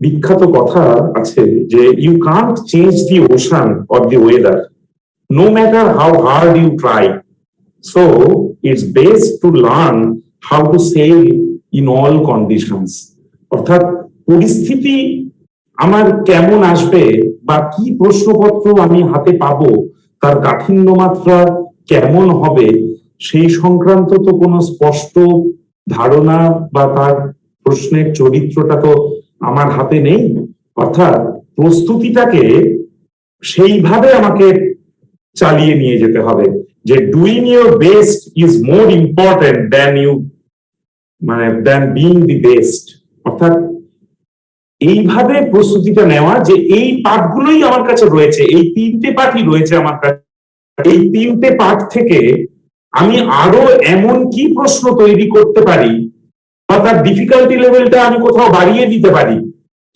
বিখ্যাত কথা আছে যে you can't change the ocean or the weather, no matter how hard you try, so it's best to learn how to sail in all conditions. অর্থাৎ পরিস্থিতি আমার কেমন আসবে বা কি প্রশ্নপত্র আমি হাতে পাবো, তার কাঠিন্য মাত্রা কেমন হবে, সেই সংক্রান্ত তো কোনো স্পষ্ট ধারণা বা তার প্রশ্নের চরিত্রটা তো আমার হাতে নেই। অর্থাৎ প্রস্তুতিটাকে সেইভাবে আমাকে চালিয়ে নিয়ে যেতে হবে যে doing your best is more important than being the best. অর্থাৎ এইভাবে প্রস্তুতিটা নেওয়া যে এই পাঠগুলোই আমার কাছে রয়েছে, এই 3টে পাঠই রয়েছে আমার কাছে, এই 3টে পাঠ থেকে আমি আরো এমন কি প্রশ্ন তৈরি করতে পারি বা তার ডিফিকাল্টি লেভেলটা আমি কোথাও বাড়িয়ে দিতে পারি,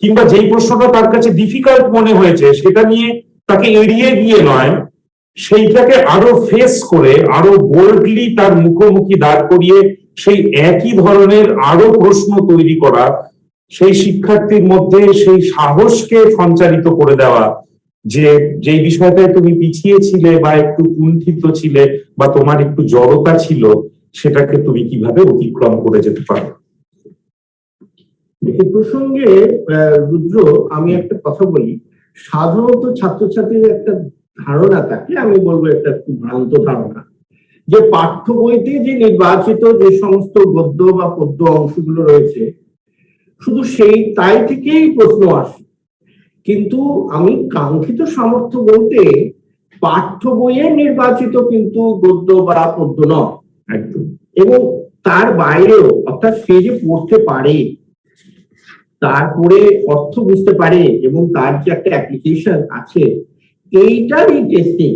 কিংবা যেই প্রশ্নটা তার কাছে ডিফিকাল্ট মনে হয়েছে সেটা নিয়ে তাকে এড়িয়ে গিয়ে নয়, সেইটাকে আরো ফেস করে আরো বোল্ডলি তার মুখোমুখি দাঁড় করিয়ে সেই একই ধরনের আরো প্রশ্ন তৈরি করা, সেই শিক্ষার্থীর মধ্যে সেই সাহসকে সঞ্চারিত করে দেওয়া যে যেই বিষয়টায় তুমি পিছিয়ে ছিলে বা একটু কুণ্ঠিত ছিলে বা তোমার একটু জড়তা ছিল, সেটাকে তুমি কিভাবে অতিক্রম করে যেতে পারো। এই প্রসঙ্গে রুদ্র, আমি একটা কথা বলি। সাধারণত ছাত্রছাত্রীদের একটা ধারণা থাকে, আমি বলবো একটা খুব ভ্রান্ত ধারণা, যে পাঠ্য বইতে যে নির্বাচিত যে সমস্ত গদ্য বা পদ্য অংশগুলো রয়েছে শুধু তাই থেকেই প্রশ্ন আসে। কিন্তু আমি কাঙ্ক্ষিত সামর্থ্য বলতে পাঠ্য বইয়ে নির্বাচিত কিন্তু গদ্য বা পদ্য নয়, একদম। এবং তার বাইরেও, অর্থাৎ সে যে পড়তে পারে, তারপরে অর্থ বুঝতে পারে এবং তার যে একটা অ্যাপ্লিকেশন আছে, এইটারই টেস্টিং,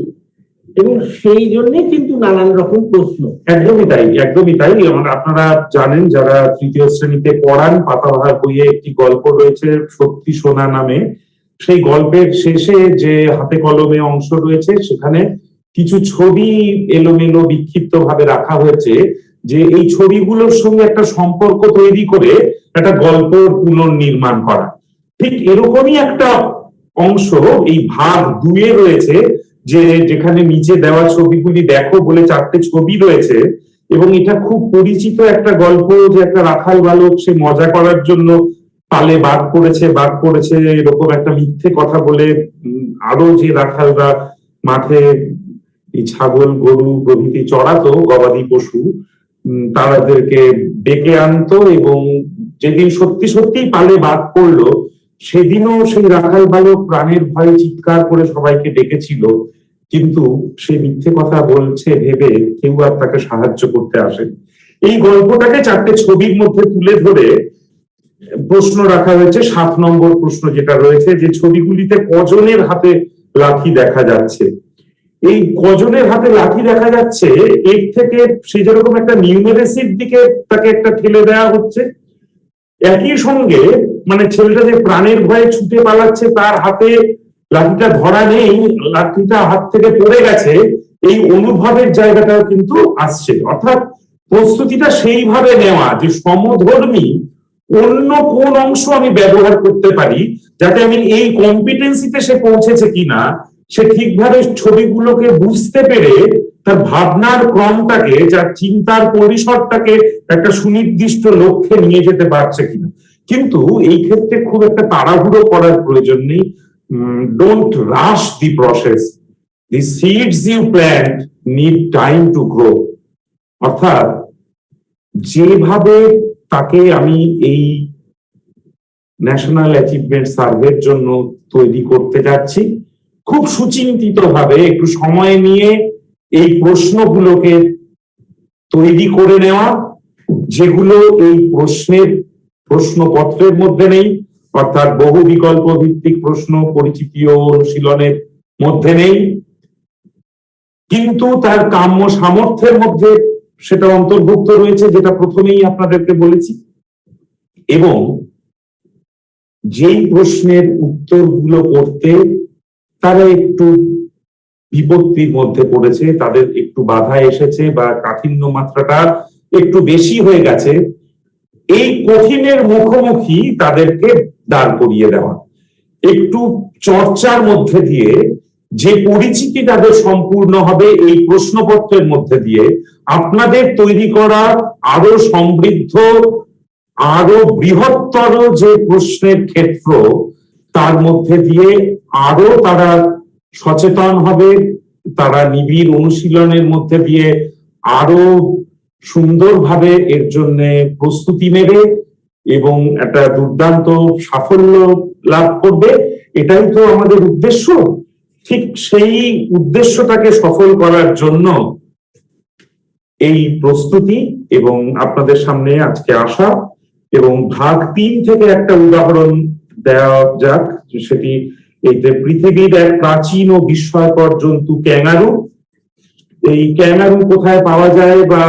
এবং সেই জন্য কিন্তু নানান রকম প্রশ্ন। একদমই তাই, একদমই তাই। আপনারা জানেন, যারা তৃতীয় শ্রেণীতে পড়ান, পাতাবাহার বইয়ে একটি গল্প রয়েছে সত্যি সোনা নামে। সেই গল্পের শেষে যে হাতে কলমে অংশ রয়েছে, সেখানে কিছু ছবি এলোমেলো বিক্ষিপ্ত ভাবে রাখা হয়েছে, যে এই ছবিগুলোর সঙ্গে একটা সম্পর্ক তৈরি করে একটা গল্প পুনর্নির্মাণ করা। ঠিক এরকমই একটা অংশ এই ভাগ 2-এ রয়েছে, যেখানে নিচে দেওয়া ছবিগুলি দেখো বলে 4টে ছবি রয়েছে, এবং এটা খুব পরিচিত একটা গল্প, যে একটা রাখাল বালক সে মজা করার জন্য পালে বাঘ করেছে এরকম একটা মিথ্যে কথা বলে আরো যে রাখালরা মাঠে এই ছাগল গরু প্রভৃতি চড়াতো, গবাদি পশু, তাদেরকে ডেকে আনতো, এবং যেদিন সত্যি সত্যি পালে বাঘ পড়লো, সেদিনও সেই রাখাল বালক প্রাণের ভয়ে চিৎকার করে সবাইকে ডেকেছিল, কিন্তু সে মিথ্যে কথা বলছে ভেবে কেউ আর তাকে সাহায্য করতে আসেনি। এই গল্পটাকে 4টে ছবির মধ্যে তুলে ধরে প্রশ্ন রাখা হয়েছে। 7 নম্বর প্রশ্ন যেটা রয়েছে, যে ছবিগুলিতে কজনের হাতে লাঠি দেখা যাচ্ছে। এই কজনের হাতে লাঠি দেখা যাচ্ছে, এর থেকে সে যেরকম একটা নিউমেরেসির দিকে তাকে একটা ঠেলে দেওয়া হচ্ছে, একই সঙ্গে মানে ছেলেটা যে প্রাণের ভয়ে ছুটে পালাচ্ছে, তার হাতে লাঠিটা ধরা নেই, লাঠিটা হাত থেকে পড়ে গেছে, এই অনুভবের জায়গাটাও কিন্তু আসছে। অর্থাৎ প্রস্তুতিটা সেইভাবে নেওয়া যে সমধর্মী অন্য কোন অংশ আমি ব্যবহার করতে পারি, যাতে আমি এই কম্পিটেন্সিতে সে পৌঁছেছে কিনা সে ঠিকভাবে ছবিগুলোকে বুঝতে পেরে তার ভাবনার ক্রমটাকে, যার চিন্তার পরিসরটাকে একটা সুনির্দিষ্ট লক্ষ্যে নিয়ে যেতে পারছে কিনা। কিন্তু এই ক্ষেত্রে খুব একটা তাড়াহুড়ো করার প্রয়োজন নেই। Don't rush the process, the seeds you plant need time to grow. অর্থাৎ যেভাবে তাকে আমি এই ন্যাশনাল অ্যাচিভমেন্ট সার্ভের জন্য তৈরি করতে যাচ্ছি, খুব সুচিন্তিত ভাবে একটু সময় নিয়ে এই প্রশ্নগুলোকে তৈরি করে নেওয়া, যেগুলো এই প্রশ্নপত্রের মধ্যে নেই, অর্থাৎ বহু বিকল্প ভিত্তিক প্রশ্ন পরিচিতি ও অনুশীলনের মধ্যে নেই, কিন্তু তার কাম্য সামর্থ্যের মধ্যে সেটা অন্তর্ভুক্ত রয়েছে, যেটা প্রথমেই আপনাদেরকে বলেছি। এবং যেই প্রশ্নের উত্তরগুলো করতে তারা একটু বিপত্তির মধ্যে পড়েছে, তাদের একটু বাধা এসেছে বা কাঠিন্য মাত্রাটা একটু বেশি হয়ে গেছে, এই কঠিনের মুখোমুখি তাদেরকে দাঁড় করিয়ে দেওয়া, একটু চর্চার মধ্যে দিয়ে যে পরিচিতি তাদের সম্পূর্ণ হবে এই প্রশ্নপত্রের মধ্যে দিয়ে, আপনাদের তৈরি করা আরো সমৃদ্ধ, আরো বৃহত্তর যে প্রশ্নের ক্ষেত্র, তার মধ্যে দিয়ে আরো তারা সচেতন হবে, তারা নিবিড় অনুশীলনের মধ্যে দিয়ে আরো সুন্দরভাবে এর জন্য প্রস্তুতি নেবে এবং একটা দুর্দান্ত সাফল্য লাভ করবে। এটাই তো আমাদের উদ্দেশ্য। ঠিক সেই উদ্দেশ্যটাকে সফল করার জন্য এই প্রস্তুতি এবং আপনাদের সামনে আজকে আসা। এবং ভাগ 3 থেকে একটা উদাহরণ দেওয়া যাক, সেটি এইতে পৃথিবীর এক প্রাচীন ও বিস্ময়কর জন্তু ক্যাঙ্গারু। এই ক্যাঙ্গারু কোথায় পাওয়া যায়, বা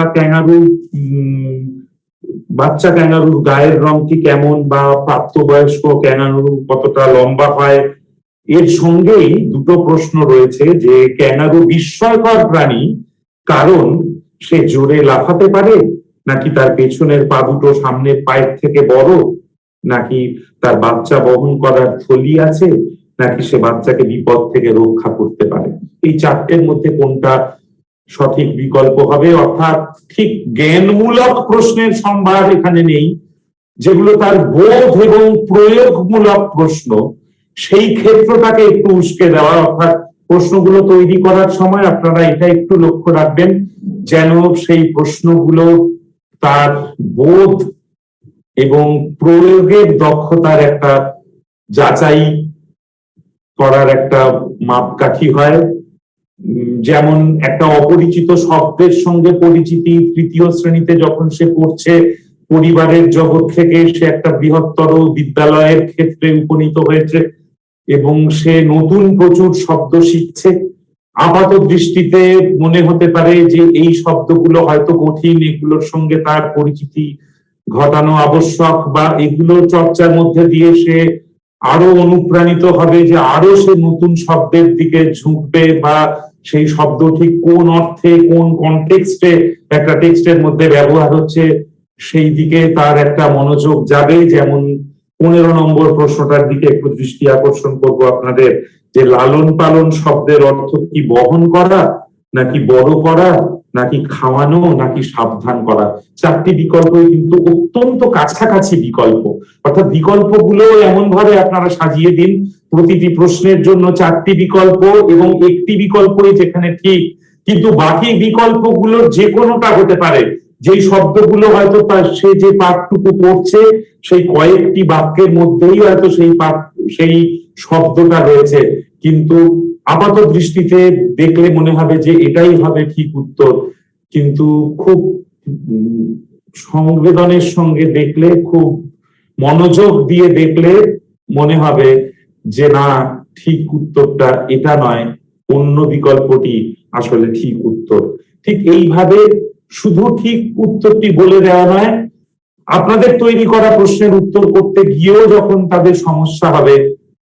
বাচ্চা ক্যাঙ্গারুর গায়ের রংটি কেমন, বা প্রাপ্তবয়স্ক ক্যাঙ্গারু কতটা লম্বা হয়, এর সঙ্গেই দুটো প্রশ্ন রয়েছে। যে ক্যাঙ্গারু বিস্ময়কর প্রাণী কারণ সে জোরে লাফাতে পারে, নাকি তার পেছনের পা দুটো সামনের পায়ের থেকে বড়, নাকি তার বাচ্চা বহন করার থলি আছে, নাকি সে বাচ্চাকে বিপদ থেকে রক্ষা করতে পারে। এই চারটের মধ্যে কোনটা সঠিক বিকল্প হবে? অর্থাৎ ঠিক জ্ঞানমূলক প্রশ্নের সম্ভার এখানে নেই, যেগুলো তার বোধ এবং প্রয়োগমূলক প্রশ্ন, সেই ক্ষেত্রটাকে একটু উস্কে দেওয়া। অর্থাৎ প্রশ্নগুলো তৈরি করার সময় আপনারা এটা একটু লক্ষ্য রাখবেন যেন সেই প্রশ্নগুলো তার বোধ এবং প্রয়োগের দক্ষতার একটা যাচাই করার একটা মাপকাঠি হয়। যেমন একটা অপরিচিত শব্দের সঙ্গে পরিচিতি তৃতীয় শ্রেণীতে যখন সে পড়ছে, পরিবারের জগৎ থেকে সে একটা বৃহত্তর বিদ্যালয়ের ক্ষেত্রে উপনীত হয়েছে এবং সে নতুন প্রচুর শব্দ শিখছে। আপাত দৃষ্টিতে মনে হতে পারে যে এই শব্দগুলো হয়তো কঠিন, এগুলোর সঙ্গে তার পরিচিতি ঘটানো আবশ্যক, বা এগুলোর চর্চার মধ্যে দিয়ে সে আরো অনুপ্রাণিত হবে যে আরো সে নতুন শব্দের দিকে ঝুঁকবে, বা সেই শব্দ ঠিক কোন অর্থে কোন কনটেক্সটে একটা টেক্সটের মধ্যে ব্যবহার হচ্ছে সেই দিকে তার একটা মনোযোগ যাবে। যেমন 15 নম্বর প্রশ্নটার দিকে একটু দৃষ্টি আকর্ষণ করবো আপনাদের, যে লালন পালন শব্দের অর্থ কি বহন করা, নাকি বড় করা, নাকি খাওয়ানো, নাকি সাবধান করা। চারটি বিকল্পই কিন্তু অত্যন্ত কাছাকাছি বিকল্প। অর্থাৎ বিকল্পগুলো এমন ভাবে আপনারা সাজিয়ে দিন, প্রতিটি প্রশ্নের জন্য চারটি বিকল্প এবং একটি বিকল্পই যেখানে ঠিক, কিন্তু বাকি বিকল্পগুলোর যে কোনোটা হতে পারে। যেই শব্দগুলো হয়তো সে যে পাঠটুকু পড়ছে সেই কয়েকটি বাক্যের মধ্যেই হয়তো সেই শব্দটা রয়েছে, কিন্তু আপাত দৃষ্টিতে দেখলে মনে হবে যে এটাই হবে ঠিক উত্তর, কিন্তু খুব সংবেদনের সঙ্গে দেখলে, খুব মনোযোগ দিয়ে দেখলে মনে হবে যে না, ঠিক উত্তরটা এটা নয়, অন্য বিকল্পটি আসলে ঠিক উত্তর। ঠিক এইভাবে শুধু ঠিক উত্তরটি বলে দেওয়া নয়, আপনাদের তৈরি করা প্রশ্নের উত্তর করতে গিয়েও যখন তাদের সমস্যা হবে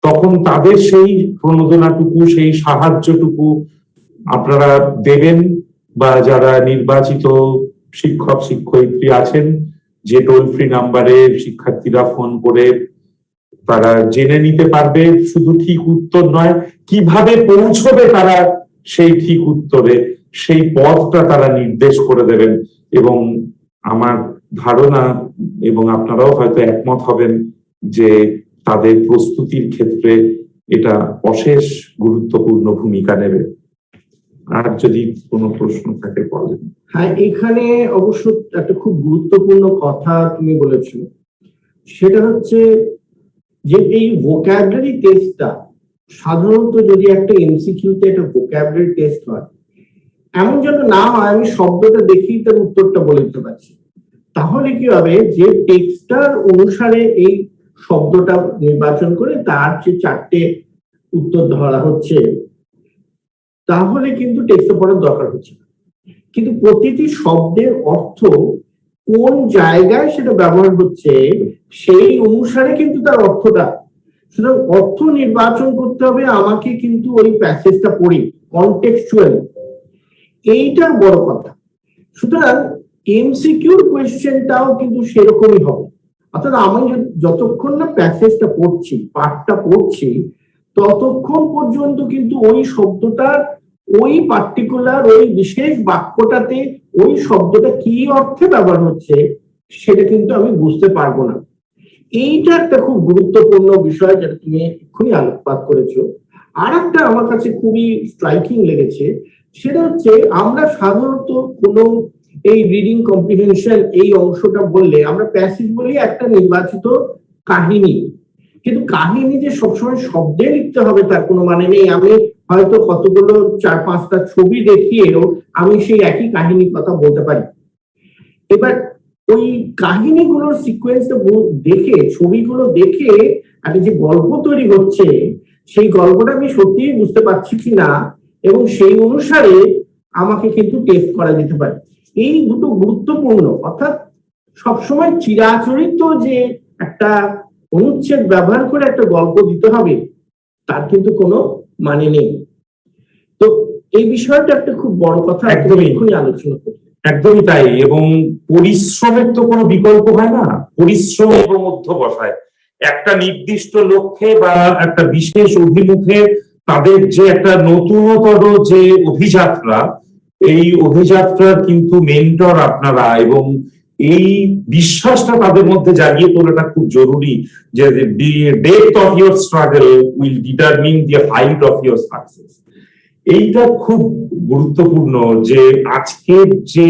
তখন তাদের সেই প্রণোদনাটুকু, সেই সাহায্যটুকু আপনারা দেবেন, বা যারা নির্বাচিত শিক্ষক শিক্ষয়িত্রী আছেন যে টোল ফ্রি নাম্বারে শিক্ষার্থীরা ফোন করে তারা জেনে নিতে পারবে শুধু ঠিক উত্তর নয়, কিভাবে পৌঁছবে তারা সেই ঠিক উত্তরে, সেই পথটা তারা নির্দেশ করে দেবেন। এবং আমার ধারণা, এবং আপনারাও হয়তো একমত হবেন, যে তাদের প্রস্তুতির ক্ষেত্রে এটা অশেষ গুরুত্বপূর্ণ ভূমিকা নেবে। আর যদি কোনো প্রশ্ন থাকে বলেন। হ্যাঁ, এখানে অবশ্য একটা খুব গুরুত্বপূর্ণ কথা তুমি বলেছো, সেটা হচ্ছে যে এই ভোকাবুলারি টেস্টটা সাধারণত যদি একটা এমসিকিউতে একটা ভোকাবুলারি টেস্ট হয়, এমন যেন না হয় আমি শব্দটা দেখেই তার উত্তরটা বলে দিতে পারছি। তাহলে কি হবে, যে টেক্সটার অনুসারে এই শব্দটা নির্বাচন করে তার যে চারটে উত্তর ধরা হচ্ছে, তাহলে কিন্তু টেক্সট পড়ার দরকার হচ্ছে না। কিন্তু প্রতিটি শব্দের অর্থ কোন জায়গায় সেটা ব্যবহার হচ্ছে সেই অনুসারে কিন্তু তার অর্থটা, সুতরাং অর্থ নির্বাচন করতে হবে আমাকে কিন্তু ওই প্যাসেজটা পড়ি কনটেক্সচুয়াল, এইটার বড় কথা। সুতরাং এমসিকিউর কোয়েশ্চেনটাও কিন্তু সেরকমই হবে। অর্থাৎ আমি যতক্ষণ না প্যাসেজটা পড়ছি, পাঠটা পড়ছি, ততক্ষণ পর্যন্ত কিন্তু ওই শব্দটার ওই পার্টিকুলার ওই বিশেষ বাক্যটাতে ওই শব্দটা কি অর্থে ব্যবহার হচ্ছে সেটা কিন্তু আমি বুঝতে পারবো না। এইটা একটা খুব গুরুত্বপূর্ণ বিষয় যেটা তুমি এক্ষুনি আলোকপাত করেছো। আর একটা আমার কাছে খুবই স্ট্রাইকিং লেগেছে, সেটা হচ্ছে আমরা সাধারণত কোনো এই রিডিং কম্প্রিহেনশন এই অংশটা বললে আমরা প্যাসেজ বলি একটা নির্বাচিত কাহিনী, কিন্তু কাহিনী যে সবসময় শব্দে লিখতে হবে তার কোনো মানে নেই। আমি হয়তো কতগুলো 4-5টা ছবি দেখিয়েও আমি সেই একই কাহিনীর কথা বলতে পারি। এবার ওই কাহিনীগুলোর সিকোয়েন্সটা দেখে, ছবিগুলো দেখে একটা যে গল্প তৈরি হচ্ছে সেই গল্পটা আমি সত্যিই বুঝতে পারছি কিনা, এবং সেই অনুসারে আমাকে কিন্তু টেস্ট করা যেতে পারে। এই দুটো গুরুত্বপূর্ণ। অর্থাৎ সবসময় চিরাচরিত যে একটা অনুচ্ছেদ ব্যবহার করে একটা গল্প দিতে হবে তার কিন্তু কোনো মানে নেই। তো এই বিষয়টা একটা খুব বড় কথা, একদমই এক্ষুনি আলোচনা করতে। একদমই তাই। এবং পরিশ্রমের তো কোনো বিকল্প হয় না। পরিশ্রম এবং অধ্যবসায় একটা নির্দিষ্ট লক্ষ্যে বা একটা বিশেষ অভিমুখে তাদের যে একটা নতুনতর যে অভিযাত্রা, এই অভিযাত্রার কিন্তু মেন্টর আপনারা, এবং এই বিশ্বাসটা তাদের মধ্যে জাগিয়ে তোলাটা খুব জরুরি যে depth of your struggle will determine the height of your success. এইটা খুব গুরুত্বপূর্ণ যে আজকের যে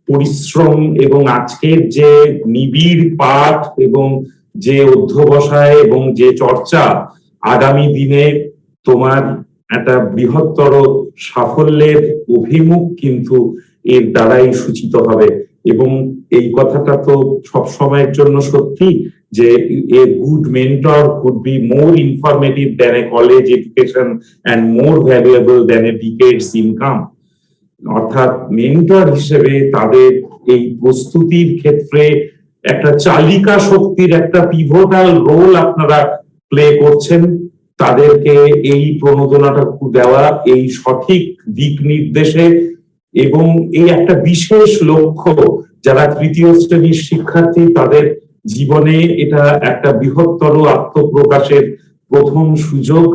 পরিশ্রম এবং আজকের যে নিবিড় পাঠ এবং যে অধ্যবসায় এবং যে চর্চা আগামী দিনে তোমার একটা বৃহত্তর সাফল্যের অভিমুখ কিন্তু এর দ্বারাই সূচিত হবে। এবং এই কথাটা তো সব সময়ের জন্য সত্যি যে a good mentor could be more informative than a college education and more valuable than a decades income. অর্থাৎ মেন্টর হিসেবে তাদের এই প্রস্তুতির ক্ষেত্রে একটা চালিকা শক্তির একটা পিভটাল রোল আপনারা প্লে করছেন। তাদেরকে এই প্রণোদনাটা দেওয়া, এই সঠিক দিক নির্দেশে এবং এই একটা বিশেষ লক্ষ্য, যারা তৃতীয় শ্রেণীর শিক্ষার্থী তাদের জীবনে এটা একটা বৃহত্তর আত্মপ্রকাশের প্রথম সুযোগ,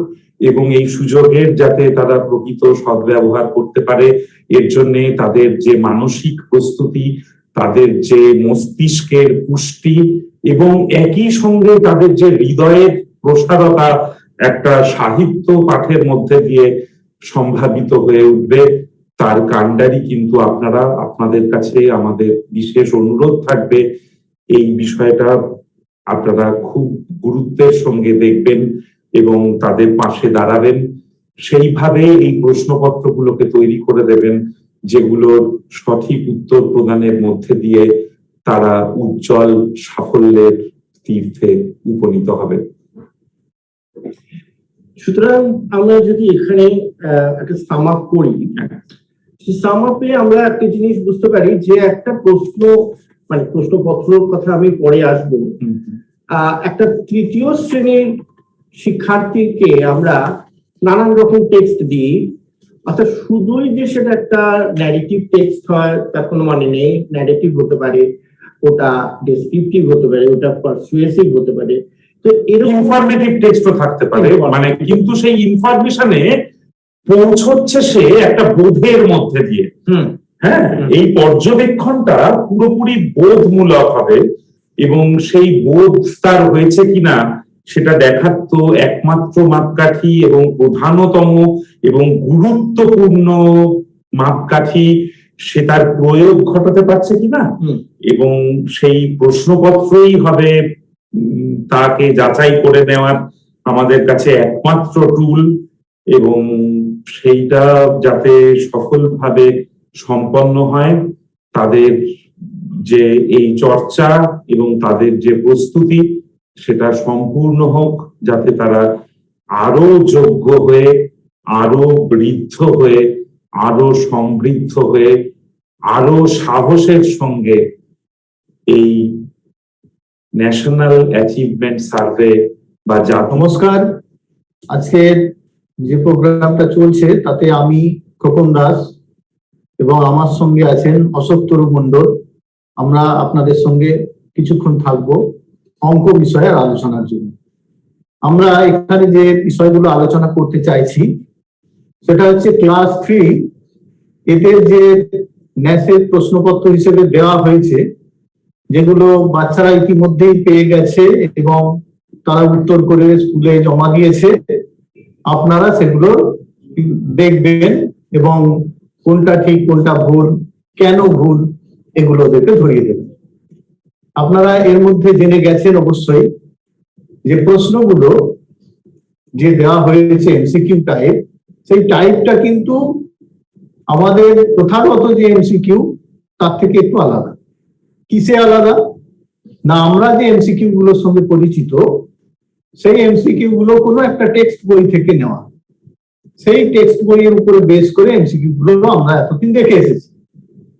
এবং এই সুযোগের যাতে তারা প্রকৃত সদ্ব্যবহার করতে পারে এর জন্য তাদের যে মানসিক প্রস্তুতি, তাদের যে মস্তিষ্কের পুষ্টি এবং একই সঙ্গে তাদের যে হৃদয়ের প্রসারতা একটা সাহিত্য পাঠের মধ্যে দিয়ে সম্ভাবিত হয়ে উঠবে, তার কাণ্ডারি কিন্তু আপনারা। আপনাদের কাছে আমাদের বিশেষ অনুরোধ থাকবে এই বিষয়টা আপনারা খুব গুরুত্বের সঙ্গে দেখবেন এবং তাদের পাশে দাঁড়াবেন। সেইভাবে এই প্রশ্নপত্রগুলোকে তৈরি করে দেবেন যেগুলোর সঠিক উত্তর প্রদানের মধ্যে দিয়ে তারা উজ্জ্বল সাফল্যের তীর্থে উপনীত হবে। সুতরাং আমরা যদি এখানে একটা সাম আপ করি, সাম আপে আমরা একটা জিনিস বুঝতে পারি যে একটা প্রশ্নপত্রের কথা আমি পরে আসবো। একটা তৃতীয় শ্রেণীর শিক্ষার্থীকে আমরা নানান রকম টেক্সট দিই, অর্থাৎ শুধুই যে সেটা একটা ন্যারেটিভ টেক্সট হয় তার কোনো মানে নেই। ন্যারেটিভ হতে পারে, ওটা ডেসক্রিপটিভ হতে পারে, ওটা পারসুয়েসিভ হতে পারে, তো এরকম ইনফরমেটিভ টেক্সটও থাকতে পারে। মানে কিন্তু সেই ইনফরমেশনে পৌঁছচ্ছে সে একটা বোধের মধ্যে দিয়ে। হ্যাঁ, এই পর্যবেক্ষণটা পুরোপুরি বোধমূলক হবে এবং সেই বোধ তার হয়েছে কিনা সেটা দেখার তো একমাত্র মাপকাঠি এবং প্রধানতম এবং গুরুত্বপূর্ণ মাপকাঠি সে তার প্রয়োগ ঘটাতে পারছে কিনা, এবং সেই প্রশ্নপত্রই হবে তাকে যাচাই করে নেওয়ার আমাদের কাছে একমাত্র টুল। এবং সেইটা যাতে সফলভাবে সম্পন্ন হয়, তাদের যে এই চর্চা এবং তাদের যে প্রস্তুতি সেটা সম্পূর্ণ হোক, যাতে তারা আরো যোগ্য হয়ে, আরো বৃদ্ধ হয়ে, আরো সমৃদ্ধ হয়ে, আরো সাহসের সঙ্গে এই ন্যাশনাল অ্যাচিভমেন্ট সার্ভে বা নমস্কার। আজকের যে প্রোগ্রামটা চলছে তাতে আমি খোকন দাস এবং আমার সঙ্গে আছেন অশোক তরু মণ্ডল। আমরা আপনাদের সঙ্গে কিছুক্ষণ থাকবো অঙ্ক বিষয়ের আলোচনার জন্য। আমরা এখানে যে বিষয়গুলো আলোচনা করতে চাইছি সেটা হচ্ছে ক্লাস 3 এদের যে ন্যাসের প্রশ্নপত্র হিসেবে দেওয়া হয়েছে, যেগুলো বাচ্চারা ইতিমধ্যেই পেয়ে গেছে এবং তারা উত্তর করে স্কুলে জমা দিয়েছে। আপনারা সেগুলো দেখবেন এবং কোনটা ঠিক কোনটা ভুল, কেন ভুল, এগুলো ওদেরকে ধরিয়ে দেবেন। আপনারা এর মধ্যে জেনে গেছেন অবশ্যই যে প্রশ্নগুলো যে দেওয়া হয়েছে এমসিকিউ টাইপ, সেই টাইপটা কিন্তু আমাদের প্রথাগত যে এমসিকিউ তার থেকে একটু আলাদা। কিসে আলাদা না, আমরা যে এমসিকিউ গুলোর সঙ্গে পরিচিত সেই এমসিকিউ গুলো কোনো একটা টেক্সট বই থেকে নেওয়া, সেই টেক্সট বইয়ের উপরে বেস করে এমসিকিউ গুলো আমরা এতদিন দেখে এসেছি,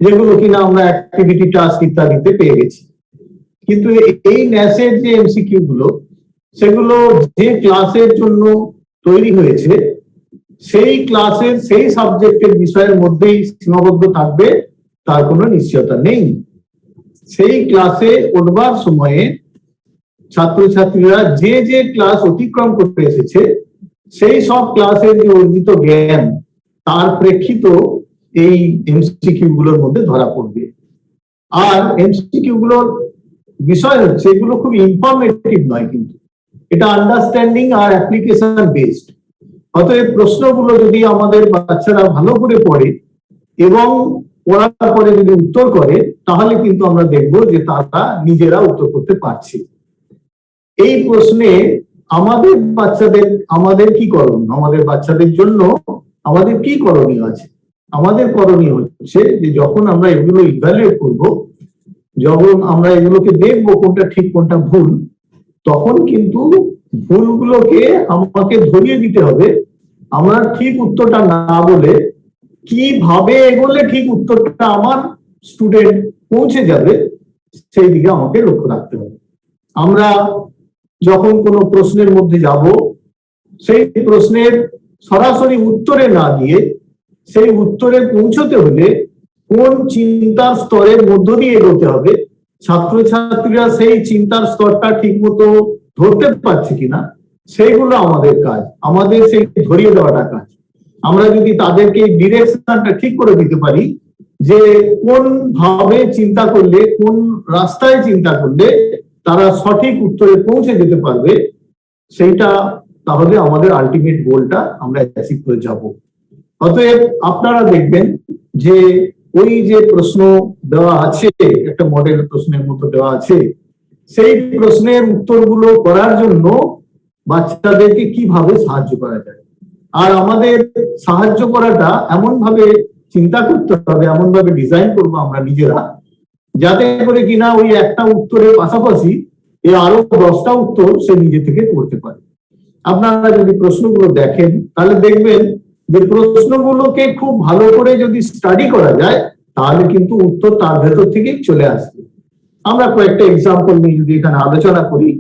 যেগুলো কিনা আমরা অ্যাক্টিভিটি টাস্ক ইত্যাদিতে পেয়ে গেছি। কিন্তু এই ন্যাসের যে এমসিকিউ গুলো সেগুলো যে ক্লাসের জন্য তৈরি হয়েছে সেই ক্লাসের সেই সাবজেক্টের বিষয়ের মধ্যেই সীমাবদ্ধ থাকবে তার কোনো নিশ্চয়তা নেই। সেই ক্লাসে উঠবার সময়ে ছাত্রছাত্রীরা যে যে ক্লাস অতিক্রম করতে এসেছে সেই সব ক্লাসের যে অর্জিত জ্ঞান তার প্রেক্ষিত এই এমসিকিউ গুলোর মধ্যে ধরা পড়বে। আর এমসিকিউ গুলোর বিষয় হচ্ছে এগুলো খুব ইনফরমেটিভ নয়, কিন্তু এটা আন্ডারস্ট্যান্ডিং আর অ্যাপ্লিকেশন বেসড। অতএব প্রশ্নগুলো যদি আমাদের বাচ্চারা ভালো করে পড়ে এবং পড়ার পরে যদি উত্তর করে তাহলে কিন্তু আমরা দেখব যে তারা নিজেরা উত্তর করতে পারছে। এই প্রশ্নে আমাদের বাচ্চাদের আমাদের কি করণীয়, আমাদের বাচ্চাদের জন্য আমাদের কি করণীয় আছে? আমাদের করণীয় হচ্ছে যে যখন আমরা এগুলো ইভ্যালুয়েট করব, যখন আমরা এগুলোকে দেখবো কোনটা ঠিক কোনটা ভুল, তখন কিন্তু ভুলগুলোকে আমাকে ধরিয়ে দিতে হবে। আমরা ঠিক উত্তরটা না বলে কিভাবে এগোলে ঠিক উত্তরটা আমার স্টুডেন্ট পৌঁছে যাবে সেই দিকে আমাকে লক্ষ্য রাখতে হবে। আমরা যখন কোনো প্রশ্নের মধ্যে যাব, সেই প্রশ্নের সরাসরি উত্তরে না গিয়ে সেই উত্তরে পৌঁছতে হলে কোন চিন্তার স্তরের মধ্য দিয়ে এগোতে হবে, ছাত্রছাত্রীরা সেই চিন্তার স্তরটা ঠিক মতো ধরতে পারছে কিনা সেইগুলো আমাদের কাজ, আমাদের সেই ধরিয়ে দেওয়াটা কাজ। আমরা যদি তাদেরকে ডিরেকশনটা ঠিক করে দিতে পারি যে কোন ভাবে চিন্তা করলে, কোন রাস্তায় চিন্তা করলে তারা সঠিক উত্তরে পৌঁছে যেতে পারবে, সেইটা তাহলে আমাদের আলটিমেট গোলটা আমরা অ্যাচিভ করে যাব। অতএব আপনারা দেখবেন যে ওই যে প্রশ্ন দেওয়া আছে, একটা মডেল প্রশ্নের মতো দেওয়া আছে, সেই প্রশ্নের উত্তরগুলো করার জন্য বাচ্চাদেরকে কিভাবে সাহায্য করা যায়। আর আমাদের সাহায্য করাটা এমন ভাবে চিন্তা করতে হবে, এমন ভাবে ডিজাইন করবো আমরা নিজেরা, যাতে করে কিনা ওই একটা উত্তরের পাশাপাশি আরো 10টা উত্তর সে নিজে থেকে করতে পারে। আপনারা যদি প্রশ্নগুলো দেখেন তাহলে দেখবেন যে প্রশ্নগুলোকে খুব ভালো করে যদি স্টাডি করা যায় তাহলে কিন্তু উত্তর তার ভেতর থেকেই চলে আসবে। আমরা কয়েকটা এক্সাম্পল নিয়ে যদি এখানে আলোচনা করি,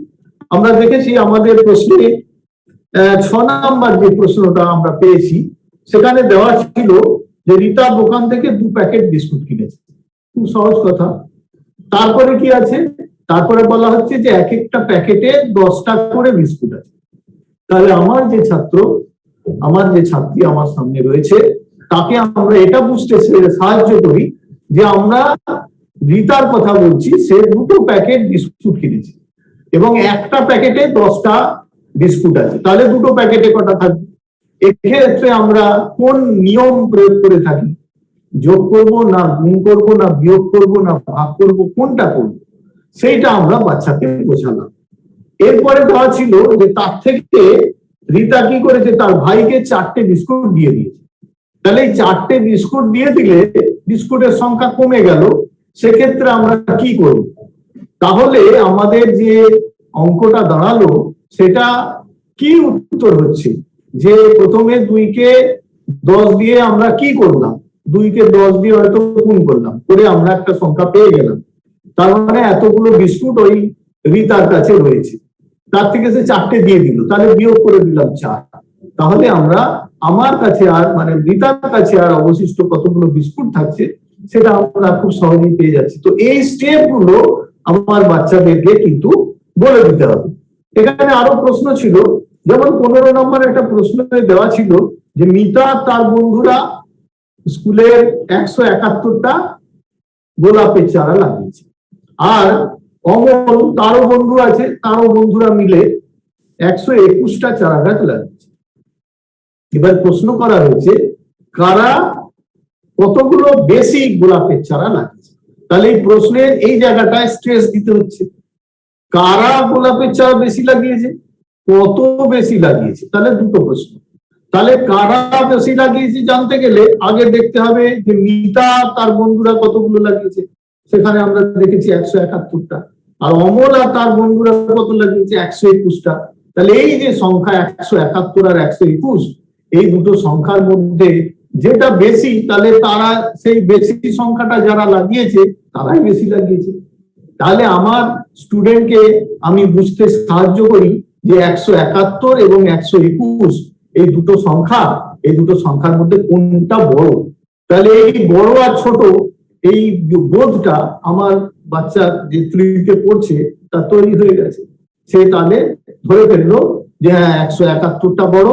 আমরা দেখেছি আমাদের প্রশ্নে 6 নাম্বার যে প্রশ্নটা আমরা পেয়েছি সেখানে দেওয়া ছিল যে রীতা দোকান থেকে 2 প্যাকেট বিস্কুট কিনেছে। খুব সহজ কথা। তারপরে কি আছে? তারপরে বলা হচ্ছে যে এক একটা প্যাকেটে 10টা করে বিস্কুট আছে। তাহলে আমার যে ছাত্র, আমার যে ছাত্রী আমার সামনে রয়েছে, তাকে আমরা এটা বুঝতে সাহায্য করি যে আমরা রীতার কথা বলছি, সে 2টো প্যাকেট বিস্কুট কিনেছে এবং একটা প্যাকেটে 10টা বিস্কুট আছে। তাহলে 2টো প্যাকেটে কটা থাকবে? এক্ষেত্রে আমরা কোন নিয়ম প্রয়োগ করে থাকি? যোগ করব না গুণ করব না বিয়োগ করব না ভাগ করব, কোনটা করব সেইটা আমরা বাচ্চাকে বোঝালাম। এরপরে দেওয়া ছিল যে তার থেকে রীতা কি করেছে, তার ভাইকে 4টে বিস্কুট দিয়ে দিয়েছে। তাহলে এই 4টে বিস্কুট দিয়ে দিলে বিস্কুটের সংখ্যা কমে গেল, সেক্ষেত্রে আমরা কি করব? তাহলে আমাদের যে অঙ্কটা দাঁড়ালো সেটা কি উত্তর হচ্ছে যে প্রথমে 2কে 10 দিয়ে আমরা কি করলাম, 2কে 10 দিয়ে হয়তো গুণ করলাম, করে আমরা একটা সংখ্যা পেয়ে গেলাম। তার মানে এতগুলো বিস্কুট ওই রীতার কাছে রয়েছে, তার থেকে সে 4টে দিয়ে দিল, তাহলে বিয়োগ করে দিলাম 4। তাহলে আমরা আমার কাছে আর মানে রীতার কাছে আর অবশিষ্ট কতগুলো বিস্কুট থাকছে সেটা আমরা খুব সহজেই পেয়ে যাচ্ছি। তো এই স্টেপ গুলো আমার বাচ্চাদেরকে কিন্তু বলে দিতে হবে। এখানে আরো প্রশ্ন ছিল, যেমন 15 নম্বর একটা প্রশ্ন দেওয়া ছিল যে মিতা তার বন্ধুরা স্কুলের 171টা গোলাপের চারা লাগিয়েছে, আর অমল তারও বন্ধু আছে, তারও বন্ধুরা মিলে 121টা চারা গাছ লাগিয়েছে। এবার প্রশ্ন করা হয়েছে কারা কতগুলো বেশি গোলাপের চারা লাগিয়েছে। তাহলে এই প্রশ্নের এই জায়গাটায় স্ট্রেস দিতে হচ্ছে, কারা গোলাপের চারা বেশি লাগিয়েছে, কত বেশি লাগিয়েছে। তাহলে 2টো প্রশ্ন। তাহলে কারা বেশি লাগিয়েছে জানতে গেলে আগে দেখতে হবে যে মিতা তার বন্ধুরা কতগুলো লাগিয়েছে, সেখানে আমরা দেখেছি 171টা, আর অমল আর তার বন্ধুরা কত লাগিয়েছে 121টা। তাহলে এই যে সংখ্যা 171 আর 121, এই দুটো সংখ্যার মধ্যে যেটা বেশি, তাহলে তারা সেই বেশি সংখ্যাটা যারা লাগিয়েছে তারাই বেশি লাগিয়েছে। তাহলে আমার স্টুডেন্টকে আমি বুঝতে সাহায্য করি যে 171 এবং 121 এই দুটো সংখ্যা, এই দুটো সংখ্যার মধ্যে কোনটা বড়। তাহলে এই বড় আর ছোট এই বোধটা আমার বাচ্চা যে তৃতীয়তে পড়ছে তা তৈরি হয়ে গেছে। সে তাহলে ধরে ফেললো যে হ্যাঁ 171টা বড়,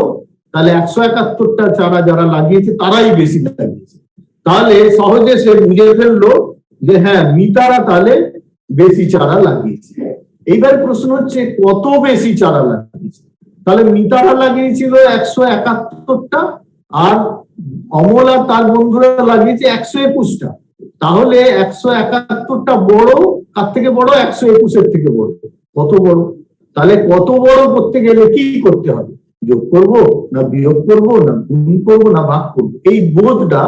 তাহলে 171টা চারা যারা লাগিয়েছে তারাই বেশি লাগিয়েছে। তাহলে সহজে সে বুঝে ফেললো যে হ্যাঁ মিতারা তাহলে বেশি চারা লাগিয়েছে। এইবার প্রশ্ন হচ্ছে কত বেশি চারা লাগিয়েছে। তাহলে মিতারা লাগিয়েছিল 171টা আর অমল আর তার বন্ধুরা লাগিয়েছে 121টা। তাহলে 171টা বড়, কার থেকে বড়? 121-এর থেকে বড়। কত বড়? তাহলে কত বড় করতে গেলে কি করতে হবে? যোগ করব না বিয়োগ করব না গুণ করব না ভাগ করব? এই বোধটা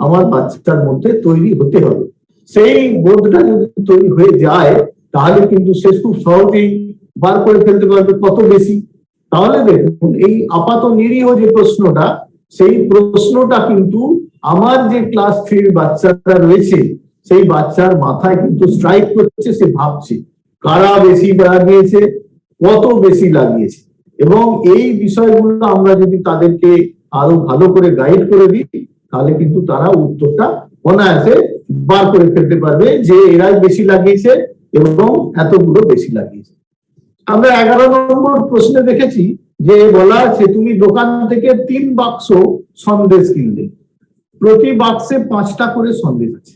আমার বাচ্চার মধ্যে তৈরি হতে হবে। সেই বোধটা যদি তৈরি হয়ে যায় তাহলে কিন্তু সে খুব সহজেই বার করে ফেলতে পারবে কত বেশি। তাহলে দেখুন এই আপাত নিরীহ যে প্রশ্নটা, সেই প্রশ্নটা কিন্তু আমার যে ক্লাস 3 বাচ্চাটা রয়েছে সেই বাচ্চার মাথায় কিন্তু স্ট্রাইক করছে। সে ভাবছে কারা বেশি লাগিয়েছে, কত বেশি লাগিয়েছে। এবং এই বিষয়গুলো আমরা যদি তাদেরকে আরো ভালো করে গাইড করে দিই তাহলে কিন্তু তারা উত্তরটা অনায়াসে বার করে ফেলতে পারবে যে এরাই বেশি লাগিয়েছে এবং এতগুলো বেশি লাগিয়েছে। আমরা 11 নম্বর প্রশ্নে দেখেছি যে বলা আছে তুমি দোকান থেকে 3 বাক্স সন্দেশ কিনলে, প্রতি বাক্সে 5টা করে সন্দেশ আছে।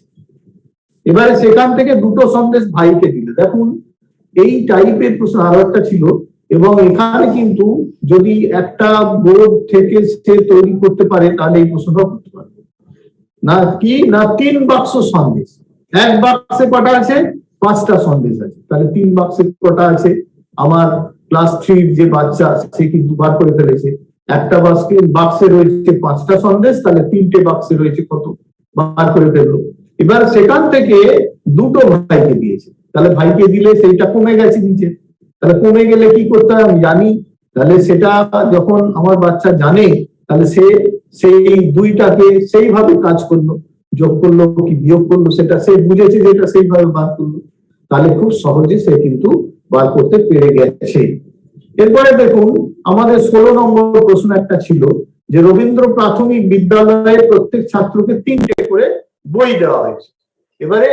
এবারে সেখান থেকে 2টো সন্দেশ ভাইকে দিলে। দেখুন এই টাইপের প্রশ্ন আরো একটা ছিল এবং এখানে কিন্তু যদি একটা বোর্ড থেকে সে তৈরি করতে পারে তাহলে এই প্রশ্নটা করতে পারবে না। কি না 3 বাক্স সন্দেশ, এক বাক্সে কটা আছে? 5টা সন্দেশ আছে। তাহলে 3 বাক্সে কটা আছে? আমার ক্লাস 3 যে বাচ্চা সে কিন্তু বার করে ফেলেছে। একটা বাক্সে রয়েছে 5টা সন্দেশ, তাহলে 3টে বাক্সে রয়েছে কত? বার করে ফেললো। এবার সেখান থেকে 2টো ভাইকে দিয়েছে, তাহলে ভাইকে দিলে সেইটা কমে গেছে নিচে। তাহলে কমে গেলে কি করতে হয় আমি জানি। তাহলে সেটা যখন আমার বাচ্চা জানে তাহলে সে সেই 2টাকে সেইভাবে কাজ করলো, যোগ করলো কি বিয়োগ করলো সেটা সে বুঝেছে যেটা সেইভাবে বার করলো। তাহলে খুব সহজে সে কিন্তু বার করতে পেরে গেছে। এরপরে দেখুন আমাদের 16 নম্বর প্রশ্ন একটা ছিল যে রবীন্দ্র প্রাথমিক বিদ্যালয়ে প্রত্যেক ছাত্রকে 3টে করে বই দেওয়া হয়েছে। এবারে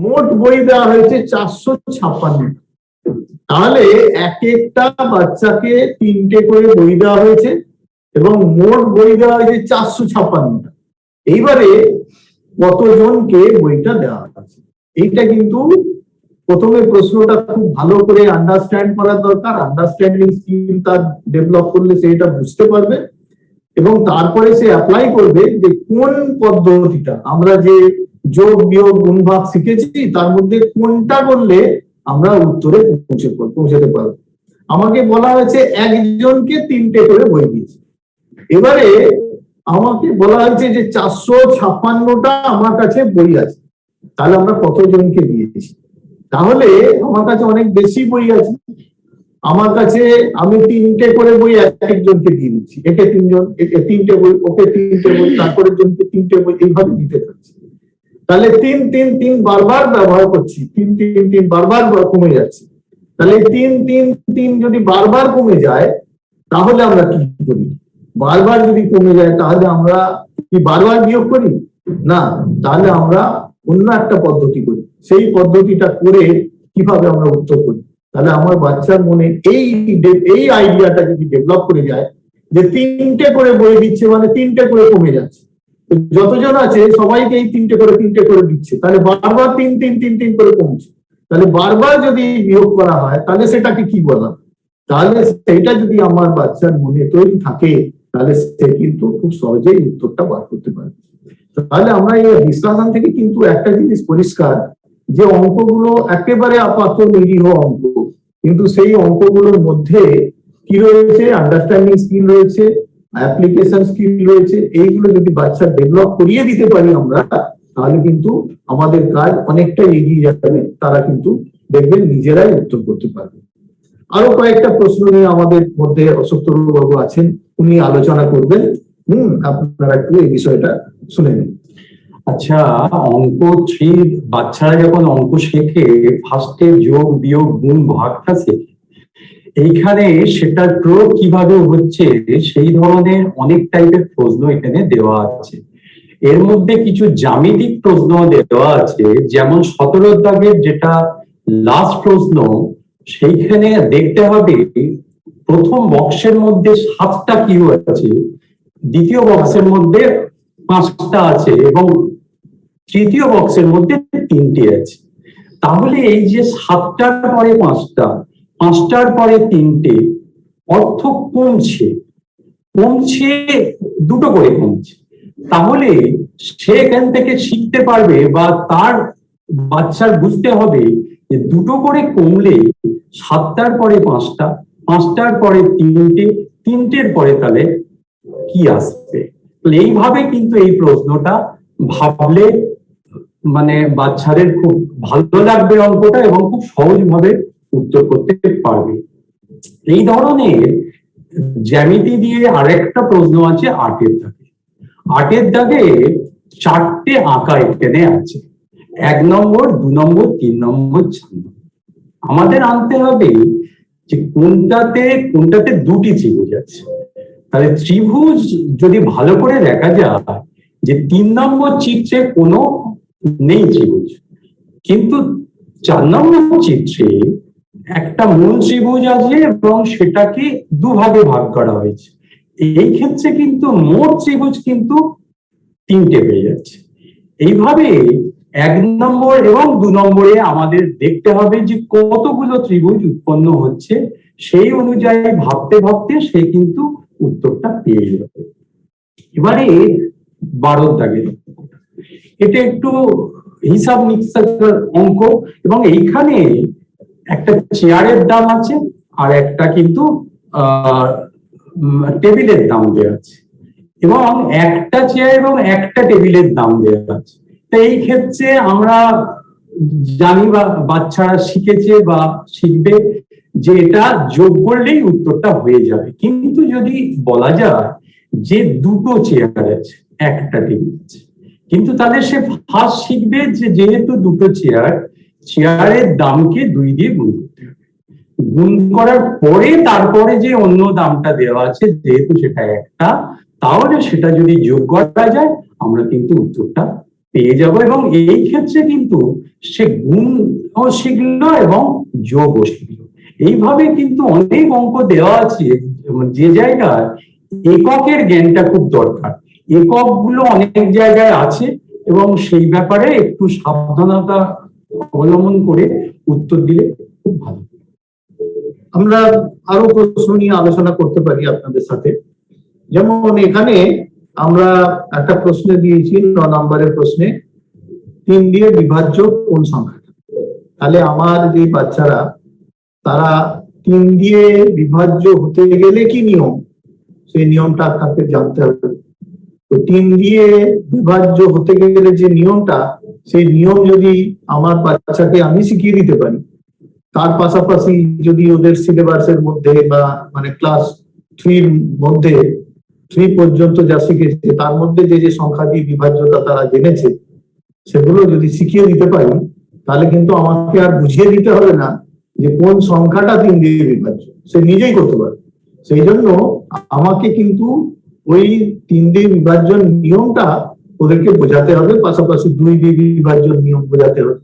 মোট বই দেওয়া হয়েছে 456। তাহলে এক একটা বাচ্চাকে 3টে করে বই দেওয়া হয়েছে এবং মোট বই দেওয়া হয়েছে 456টা। এইবারে কতজনকে বইটা দেওয়া হয়েছে এইটা কিন্তু প্রথমে প্রশ্নটা খুব ভালো করে আন্ডারস্ট্যান্ড করা দরকার। আন্ডারস্ট্যান্ডিং স্কিল তার ডেভেলপ করলে সে এটা বুঝতে পারবে এবং তারপরে সে অ্যাপ্লাই করবে যে কোন পদ্ধতিটা আমরা যে যোগ বিয়োগ গুণ ভাগ শিখেছি তার মধ্যে কোনটা করলে আমরা উত্তরে পৌঁছাতে পারবো। আমাকে বলা হয়েছে একজনকে 3টে করে বই দিয়েছে। এবারে আমাকে বলা হয়েছে যে 456টা আমার কাছে বই আছে, তাহলে আমরা কতজনকে দিয়েছি? তাহলে আমার কাছে অনেক বেশি বই আছে। আমার কাছে আমি 3টে করে বই একজনকে দিয়ে দিচ্ছি, একে 3জন, একে 3টে বই, ওকে 3টে বই, তারপরের জনকে 3টে বই, এইভাবে দিতে থাকছি। তাহলে 3 3 3 বারবার ব্যবহার করছি, 3 3 3 বারবার কমে যাচ্ছে। তাহলে 3 3 3 যদি বারবার কমে যায় তাহলে আমরা কি করি? বারবার যদি কমে যায় তাহলে আমরা কি বারবার বিয়োগ করি? না, তাহলে আমরা অন্য একটা পদ্ধতি করি। সেই পদ্ধতিটা করে কিভাবে আমরা উত্তর করি? তাহলে আমার বাচ্চার মনে এই আইডিয়াটা যদি ডেভেলপ করে যায় যে 3টে করে বই দিচ্ছে মানে 3টে করে কমে যাচ্ছে, যতজন আছে সবাইকে এই 3টে করে দিচ্ছে, তাহলে বারবার 3 3 3 3 করে কমছে। তাহলে বারবার যদি বিয়োগ করা হয় তাহলে সেটাকে কি বলা? তাহলে সেইটা যদি আমার বাচ্চার মনে তৈরি থাকে তাহলে সে কিন্তু খুব সহজেই উত্তরটা বার করতে পারে। তাহলে আমরা এই ডিসকাশন থেকে কিন্তু একটা জিনিস পরিষ্কার যে অঙ্কগুলো একেবারে আপাত নিরীহ অঙ্ক, কিন্তু সেই অঙ্কগুলোর মধ্যে কি রয়েছে? আন্ডারস্ট্যান্ডিং স্কিল রয়েছে, অ্যাপ্লিকেশন স্কিল রয়েছে। এইগুলো যদি বাচ্চা ডেভেলপ করিয়ে দিতে পারি আমরা তাহলে কিন্তু আমাদের কাজ অনেকটা এগিয়ে যাবে। তারা কিন্তু দেখবেন নিজেরাই উত্তর করতে পারবে। আরো কয়েকটা প্রশ্ন নিয়ে আমাদের মধ্যে অশোক তরুণ বাবু আছেন, উনি আলোচনা করবেন। আপনারা একটু এই বিষয়টা শুনে নিন। আচ্ছা, অঙ্ক 3 বাচ্চারা যখন অঙ্ক শেখে ফার্স্টে যোগ বিয়োগ গুণ ভাগটা শেখে। এইখানে সেটার প্রয়োগ কিভাবে হচ্ছে সেই ধরনের অনেক টাইপের প্রশ্ন এখানে দেওয়া আছে। এর মধ্যে কিছু জ্যামিতিক প্রশ্ন দেওয়া আছে, যেমন 17 দাগের যেটা লাস্ট প্রশ্ন, সেইখানে দেখতে হবে প্রথম বক্সের মধ্যে 7টা কিউ আছে, দ্বিতীয় বক্সের মধ্যে 5টা আছে এবং তৃতীয় বক্সের মধ্যে 3টে আছে। তাহলে এই যে 7টার পরে 5টা, 5টার পরে 3টে, অর্থ কমছে, কমছে, দুটো করে কমছে। তাহলে সে এখান থেকে শিখতে পারবে বা তার বাচ্চার বুঝতে হবে যে দুটো করে কমলে 7টার পরে 5টা, 5টার পরে 3টে, 3টের পরে তাহলে কি আসবে। এইভাবে কিন্তু এই প্রশ্নটা ভাবলে মানে বাচ্চাদের খুব ভালো লাগবে অঙ্কটা এবং খুব সহজভাবে উত্তর করতে পারবে। এই ধরনের জ্যামিতি দিয়ে আরেকটা প্রশ্ন আছে 8-এর দাগে। 8-এর দাগে 4টে আঁকা এখানে আছে, 1 নম্বর, 2 নম্বর, 3 নম্বর, 4 নম্বর। আমাদের আনতে হবে যে কোনটাতে 2টি ত্রিভুজ আছে। তাহলে ত্রিভুজ যদি ভালো করে দেখা যায় যে 3 নম্বর চিত্রে কোনো নেই ত্রিভুজ, কিন্তু 4 নম্বর চিত্রে একটা মূল ত্রিভুজ আছে এবং সেটাকে দুভাগে ভাগ করা হয়েছে। এই ক্ষেত্রে কিন্তু মোট ত্রিভুজ কিন্তু 3টে হয়ে যাচ্ছে। এইভাবে 1 নম্বর এবং 2 নম্বরে আমাদের দেখতে হবে যে কতগুলো ত্রিভুজ উৎপন্ন হচ্ছে, সেই অনুযায়ী ভাবতে ভাবতে সে কিন্তু উত্তরটা পেয়ে যাবে। এবারে 12 দাগের, এটা একটু হিসাব নিকাশের অঙ্ক এবং এইখানে একটা চেয়ারের দাম আছে আর একটা কিন্তু টেবিলের দাম দেওয়া আছে এবং একটা চেয়ার এবং একটা টেবিলের দাম দেওয়া আছে। তো এই ক্ষেত্রে আমরা জানি বা বাচ্চারা শিখেছে বা শিখবে যে এটা যোগ করলেই উত্তরটা হয়ে যাবে। কিন্তু যদি বলা যায় যে দুটো চেয়ার আছে, একটা টেবিল আছে, কিন্তু তাহলে সে ফার্স্ট শিখবে যে যেহেতু দুটো চেয়ারের দামকে 2 দিয়ে গুণ করতে হবে। গুণ করার পরে তারপরে যে অন্য দামটা দেওয়া আছে, যেহেতু সেটা একটা, তাহলে সেটা যদি যোগ করা যায় আমরা কিন্তু উত্তরটা পেয়ে যাব। এবং এই ক্ষেত্রে কিন্তু সে গুণও শিখলো এবং যোগও শিখলো। এইভাবে কিন্তু অনেক অঙ্ক দেওয়া আছে যে জায়গায় এককের জ্ঞানটা খুব দরকার। এককগুলো অনেক জায়গায় আছে এবং সেই ব্যাপারে একটু সাবধানতা অবলম্বন করে উত্তর দিলে খুব ভালো। আমরা আরো প্রশ্ন নিয়ে আলোচনা করতে পারি আপনাদের সাথে। যেমন এখানে আমরা একটা প্রশ্ন দিয়েছি, 9 নম্বরের প্রশ্নে 3 দিয়ে বিভাজ্য কোন সংখ্যাটা। তাহলে আমার যে বাচ্চারা তারা 3 দিয়ে বিভাজ্য হতে গেলে কি নিয়ম, সেই নিয়মটা আপনাকে জানতে হবে। তো 3 দিয়ে বিভাজ্য হতে গেলে যে নিয়মটা, সেই নিয়ম যদি আমার বাচ্চাকে আমি শিখিয়ে দিতে পারি, তার পাশাপাশি যদি ওদের সিলেবাসের মধ্যে বা মানে ক্লাস 3 মধ্যে 3 পর্যন্ত যা শিখেছে তার মধ্যে যে সংখ্যা দিয়ে বিভাজ্যতা তারা জেনেছে সেগুলো যদি শিখিয়ে দিতে পারি, তাহলে কিন্তু আমাকে আর বুঝিয়ে দিতে হবে না যে কোন সংখ্যাটা 3 দিয়ে বিভাজ্য, সে নিজেই করতে পারে। সেই জন্য আমাকে কিন্তু ওই 3 দিয়ে বিভাজ্য নিয়মটা ওদেরকে বোঝাতে হবে, পাশাপাশি 2 দিয়ে বিভাজ্য নিয়ম বোঝাতে হবে,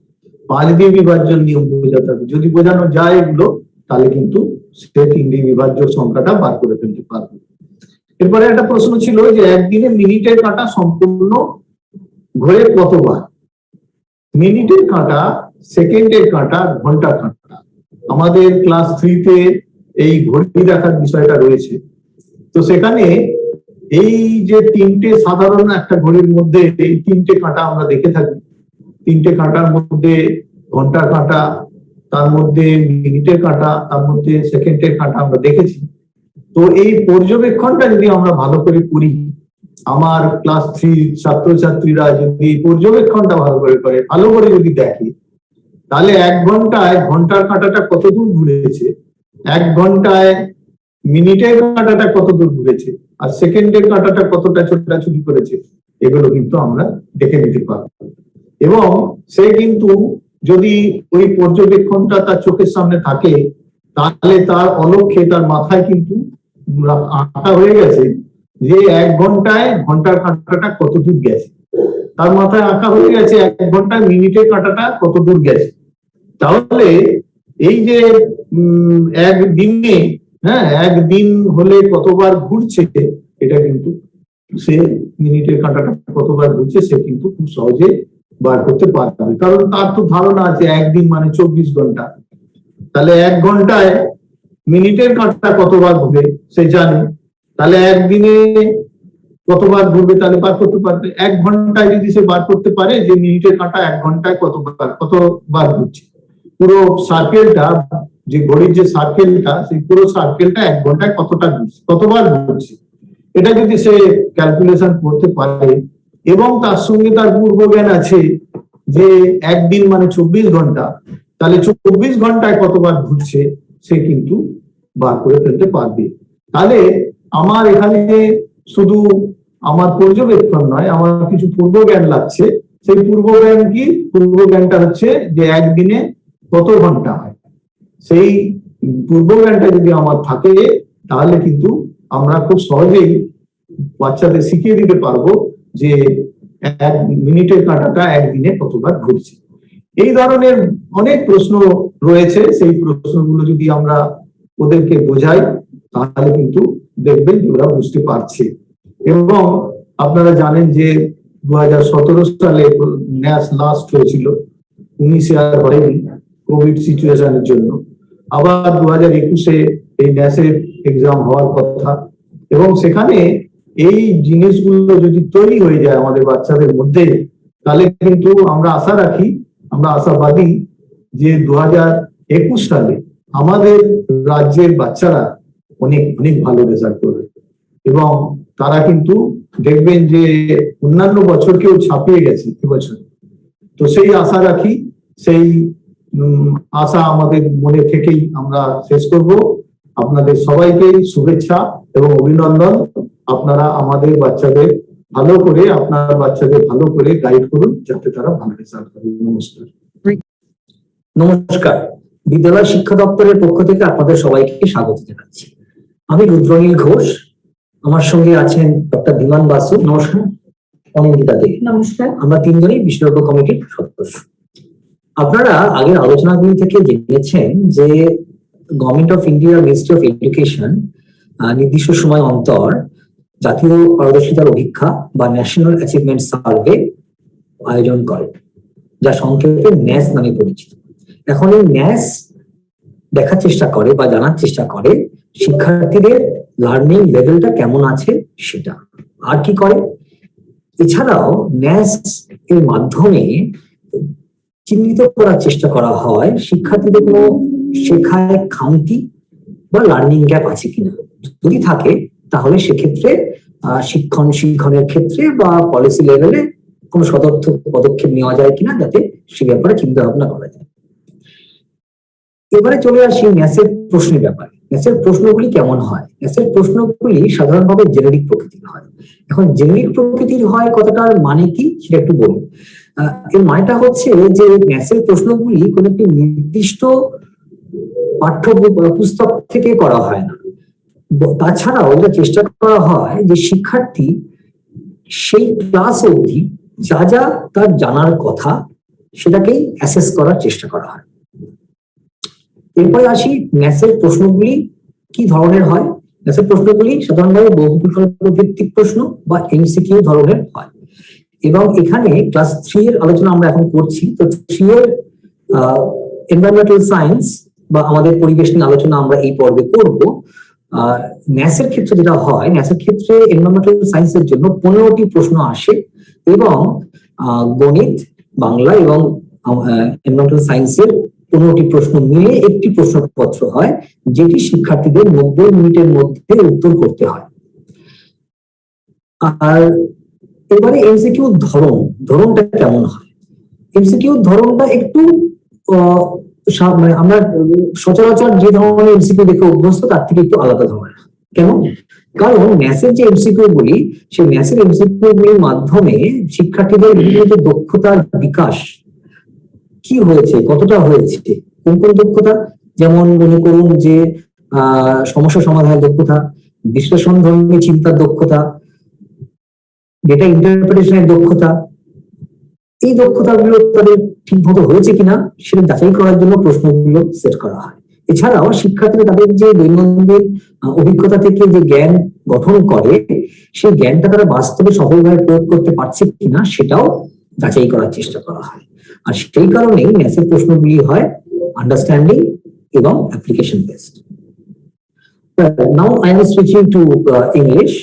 5 দিয়ে বিভাজ্য নিয়ম বোঝাতে হবে। যদি বোঝানো যায় এগুলো, তাহলে কিন্তু সে 3 দিয়ে বিভাজ্য সংখ্যাটা বার করে ফেলতে পারবে। এরপরে একটা প্রশ্ন ছিল যে একদিনে মিনিটের কাঁটা সম্পূর্ণ ঘোরে কতবার। মিনিটের কাঁটা, সেকেন্ডের কাঁটা, ঘন্টার কাঁটা, আমাদের ক্লাস 3 তে এই ঘড়ি দেখার বিষয়টা রয়েছে। তো সেখানে এই যে 3টে সাধারণ একটা ঘড়ির মধ্যে এই 3টে কাঁটা আমরা দেখে থাকি। 3টে কাঁটার মধ্যে ঘন্টার কাঁটা, তার মধ্যে মিনিটের কাঁটা, তার মধ্যে সেকেন্ডের কাঁটা আমরা দেখেছি। তো এই পর্যবেক্ষণটা যদি আমরা ভালো করে করি, আমার ক্লাস 3 ছাত্রছাত্রীরা যদি এই পর্যবেক্ষণটা ভালো করে যদি দেখে, তাহলে 1 ঘন্টায় ঘন্টার কাঁটাটা কত দূর ঘুরেছে, 1 ঘন্টায় মিনিটের কাঁটাটা কত দূর ঘুরেছে, আর সেকেন্ডের কাঁটাটা কতটা ছোটাছুটি করেছে, এগুলো কিন্তু আমরা দেখে নিতে পারবো। এবং সে কিন্তু যদি ওই পর্যবেক্ষণটা তার চোখের সামনে থাকে, তাহলে তার অলক্ষ্যে তার মাথায় কিন্তু আঁকা হয়ে গেছে যে 1 ঘন্টায় ঘন্টার কাঁটাটা কত দূর গেছে। তার মাথায় আঁকা হয়ে গেছে 1 ঘন্টায় মিনিটের কাঁটাটা কত দূর গেছে। তাহলে এই যে একদিনে, হ্যাঁ, একদিন হলে কতবার ঘুরছে, এটা কিন্তু সে মিনিটের কাঁটাটা কতবার ঘুরছে সে কিন্তু খুব সহজে বার করতে পারবে, কারণ তার তো ধারণা আছে একদিন মানে 24 ঘন্টা। তাহলে 1 ঘন্টায় মিনিটের কাঁটা কতবার ঘুরে সে জানে, তাহলে একদিনে কতবার ঘুরবে তাহলে বার করতে পারবে। 1 ঘন্টায় যদি সে বার করতে পারে যে মিনিটের কাঁটা 1 ঘন্টায় কতবার ঘুরছে, পুরো সার্কেলটা, যে ঘড়ির যে সার্কেলটা, সেই পুরো সার্কেলটা 1 ঘন্টায় কতবার ঘুরছে, এটা যদি সে ক্যালকুলেশন করতে পারে এবং তার সঙ্গে তার পূর্বজ্ঞান আছে যে একদিন মানে 24 ঘন্টা, তাহলে 24 ঘন্টায় কতবার ঘুরছে সে কিন্তু বার করে ফেলতে পারবে। তাহলে আমার এখানে শুধু আমার পর্যবেক্ষণ নয়, আমার কিছু পূর্বজ্ঞান লাগছে। সেই পূর্বজ্ঞানটা হচ্ছে যে একদিনে কত ঘন্টা হয়, সেই পূর্বজ্ঞানটা যদি আমার থাকে তাহলে কিন্তু আমরা খুব সহজেই বাচ্চাদের শিখিয়ে দিতে পারবো যে 1 মিনিটের কাঁটাটা একদিনে কতবার ঘুরছে। এই ধরনের অনেক প্রশ্ন রয়েছে, সেই প্রশ্নগুলো যদি আমরা ওদেরকে বোঝাই তাহলে কিন্তু দেখবেন যে ওরা বুঝতে পারছে। এবং আপনারা জানেন যে 2017 সালে ন্যাস লাস্ট হয়েছিল, 19-এ আর হয়নি কোভিড সিচুয়েশনের জন্য। আবার 2021-এ এই ন্যাসের এক্সাম হওয়ার কথা, এবং সেখানে এই জিনিসগুলো যদি তৈরি হয়ে যায় আমাদের বাচ্চাদের মধ্যে, তাহলে কিন্তু আমরা আশাবাদী যে 2021 সালে আমাদের রাজ্যের বাচ্চারা অনেক অনেক ভালো রেজাল্ট করবে এবং তারা কিন্তু দেখবেন যে অন্যান্য বছরকেও ছাপিয়ে গেছে এবছর। তো সেই আশা রাখি, সেই আশা আমাদের মনে থেকেই আমরা শেষ করব। আপনাদের সবাইকে শুভেচ্ছা এবং অভিনন্দন। আপনারা আমাদের বাচ্চাদের ভালো করে, আপনার বাচ্চাদের ভালো করে গাইড করুন যাতে তারা ভালো রেজাল্ট করে। নমস্কার। নমস্কার, বিদ্যালয় শিক্ষা দপ্তরের পক্ষ থেকে আপনাদের সবাইকে স্বাগত জানাচ্ছি। আমি রুদ্রনীল ঘোষ, আমার সঙ্গে আছেন ডক্টর বিমান বাসু, নমস্কার, অনিন্দিতা দে, নমস্কার। আমরা তিনজনই বিশেষজ্ঞ কমিটির সদস্য। আপনারা আগের আলোচনাগুলি থেকে জেনেছেন যে government of India ministry of education নির্দিষ্ট সময় অন্তর জাতীয় পারদর্শিতার অভিক্ষা বা ন্যাশনাল অ্যাচিভমেন্ট সার্ভে আয়োজন করে, যা সংক্ষেপে ন্যাস নামে পরিচিত। এখন এই ন্যাস দেখার চেষ্টা করে বা জানার চেষ্টা করে শিক্ষার্থীদের লার্নিং লেভেলটা কেমন আছে সেটা। আর কি করে, এছাড়াও ন্যাস এর মাধ্যমে চিহ্নিত করার চেষ্টা করা হয় শিক্ষার্থীদের কোনো শেখায় খামতি বা লার্নিং গ্যাপ আছে কিনা। যদি থাকে তাহলে সেক্ষেত্রে শিক্ষণের ক্ষেত্রে বা পলিসি লেভেলে কোনো সদর্থক পদক্ষেপ নেওয়া যায় কিনা, যাতে সে ব্যাপারে চিন্তা ভাবনা করা যায়। এবারে চলে আসি ন্যাসের প্রশ্নের ব্যাপারে। ন্যাসের প্রশ্নগুলি কেমন হয়? ন্যাসের প্রশ্নগুলি সাধারণভাবে জেনেরিক প্রকৃতির হয়। এখন জেনেরিক প্রকৃতির হয় কথাটার মানে কি সেটা একটু বলি। এর মানেটা হচ্ছে যে ন্যাসের প্রশ্নগুলি কোন একটি নির্দিষ্ট পাঠ্য পুস্তক থেকে করা হয় না। তাছাড়াও এটা চেষ্টা করা হয় যে শিক্ষার্থী সেই ক্লাস অবধি যা যা তার জানার কথা সেটাকেই অ্যাসেস করার চেষ্টা করা হয়। এরপরে আসি ন্যাসের প্রশ্নগুলি কি ধরনের হয়। ন্যাসের প্রশ্নগুলি সাধারণভাবে বহুবিকল্প ভিত্তিক প্রশ্ন বা এমসিকিউ ধরনের হয়, এবং এখানে ক্লাস 3 এর আলোচনা আমরা এখন করছি। তো 3 এর এনভায়রনমেন্টাল সায়েন্স বা আমাদের পরিবেশ নিয়ে আলোচনা আমরা এই পর্বে করব। ন্যাসের ক্ষেত্রে যেটা হয়, ন্যাসের ক্ষেত্রে এনভায়রনমেন্টাল সায়েন্সের জন্য 15টি প্রশ্ন আসে এবং গণিত, বাংলা এবং এনভায়রনমেন্টাল সায়েন্সের 15টি প্রশ্ন মিলে একটি প্রশ্নপত্র হয়, যেটি শিক্ষার্থীদের 90 মিনিটের মধ্যে উত্তর করতে হয়। আর এবারে এমসিকিউ ধরনটা কেমন হয়? এমসিকিউ ধরনটা একটু মানে আমরা সচরাচর যে ধরনের এমসিকিউ দেখে অভ্যস্ত তার থেকে একটু আলাদা ধরনের। কেন? কারণ ন্যাসের যে এমসিকিউ গুলি, সেই ন্যাসের এমসিকিউ গুলির মাধ্যমে শিক্ষার্থীদের বিভিন্ন ধরনের বিকাশ কি হয়েছে, কতটা হয়েছে, কোন কোন দক্ষতা, যেমন মনে করুন যে সমস্যা সমাধানের দক্ষতা, বিশ্লেষণ ধর্মী চিন্তার দক্ষতা, ডেটা ইন্টারপ্রিটেশনের দক্ষতা, এই দক্ষতাগুলো তাদের ঠিক মতো হয়েছে কিনা সেটা যাচাই করার জন্য প্রশ্নগুলো সেট করা হয়। এছাড়াও শিক্ষার্থীরা তাদের যে দৈনন্দিন অভিজ্ঞতা থেকে যে জ্ঞান গঠন করে সেই জ্ঞানটা তারা বাস্তবে সফলভাবে প্রয়োগ করতে পারছে কিনা সেটাও যাচাই করার চেষ্টা করা হয়। আর সেই কারণেই ন্যাসের প্রশ্নগুলি হয় আন্ডারস্ট্যান্ডিং এবং application based. Now I am switching to English.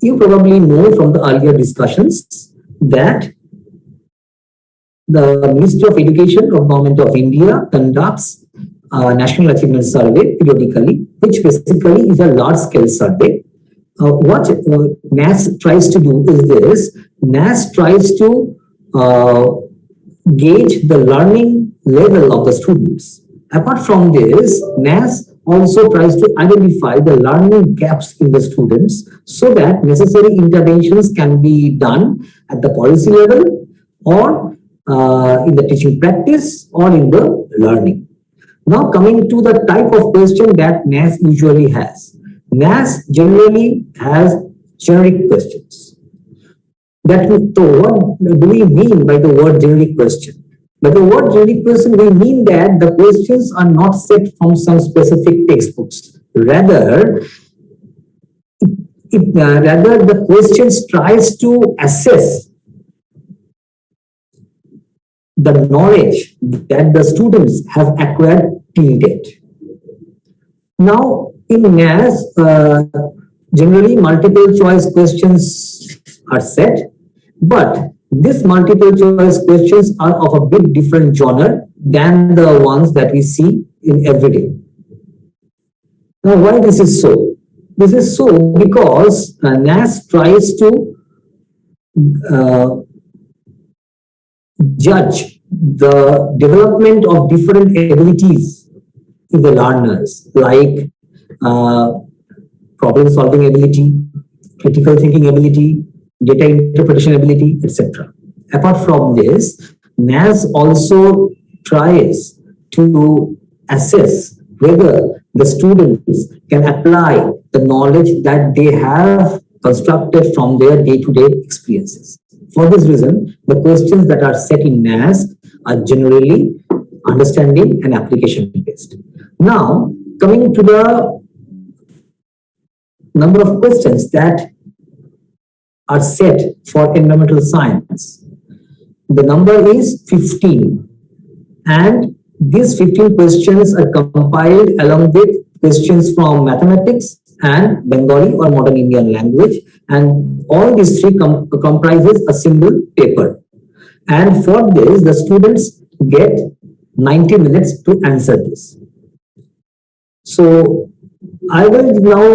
You probably know from the earlier discussions that the Ministry of Education of Government of India conducts a National Achievement Survey periodically, which basically is a large-scale survey. What NAS tries to do is this: NAS tries to gauge the learning level of the students. Apart from this, NAS also tries to identify the learning gaps in the students so that necessary interventions can be done at the policy level or in the teaching practice or in the learning. Now coming to the type of question that NAS usually has. NAS generally has generic questions. So what do we mean by the word generic question? By the word generic question, we mean that the questions are not set from some specific textbooks. Rather, the questions tries to assess the knowledge that the students have acquired till date. Now, in NAS, generally multiple choice questions are set, but these multiple choice questions are of a bit different genre than the ones that we see in everyday. Now, why this is so? This is so because NAS tries to judge the development of different abilities in the learners, like problem-solving ability, critical thinking ability, data interpretation ability, etc. Apart from this, NAS also tries to assess whether the students can apply the knowledge that they have constructed from their day-to-day experiences. For this reason, the questions that are set in NAS are generally understanding and application based. Now, coming to the number of questions that are set for environmental science. The number is 15, and these 15 questions are compiled along with questions from mathematics and Bengali or modern Indian language, and all these three comprises a single paper. And for this, the students get 90 minutes to answer this. So I will now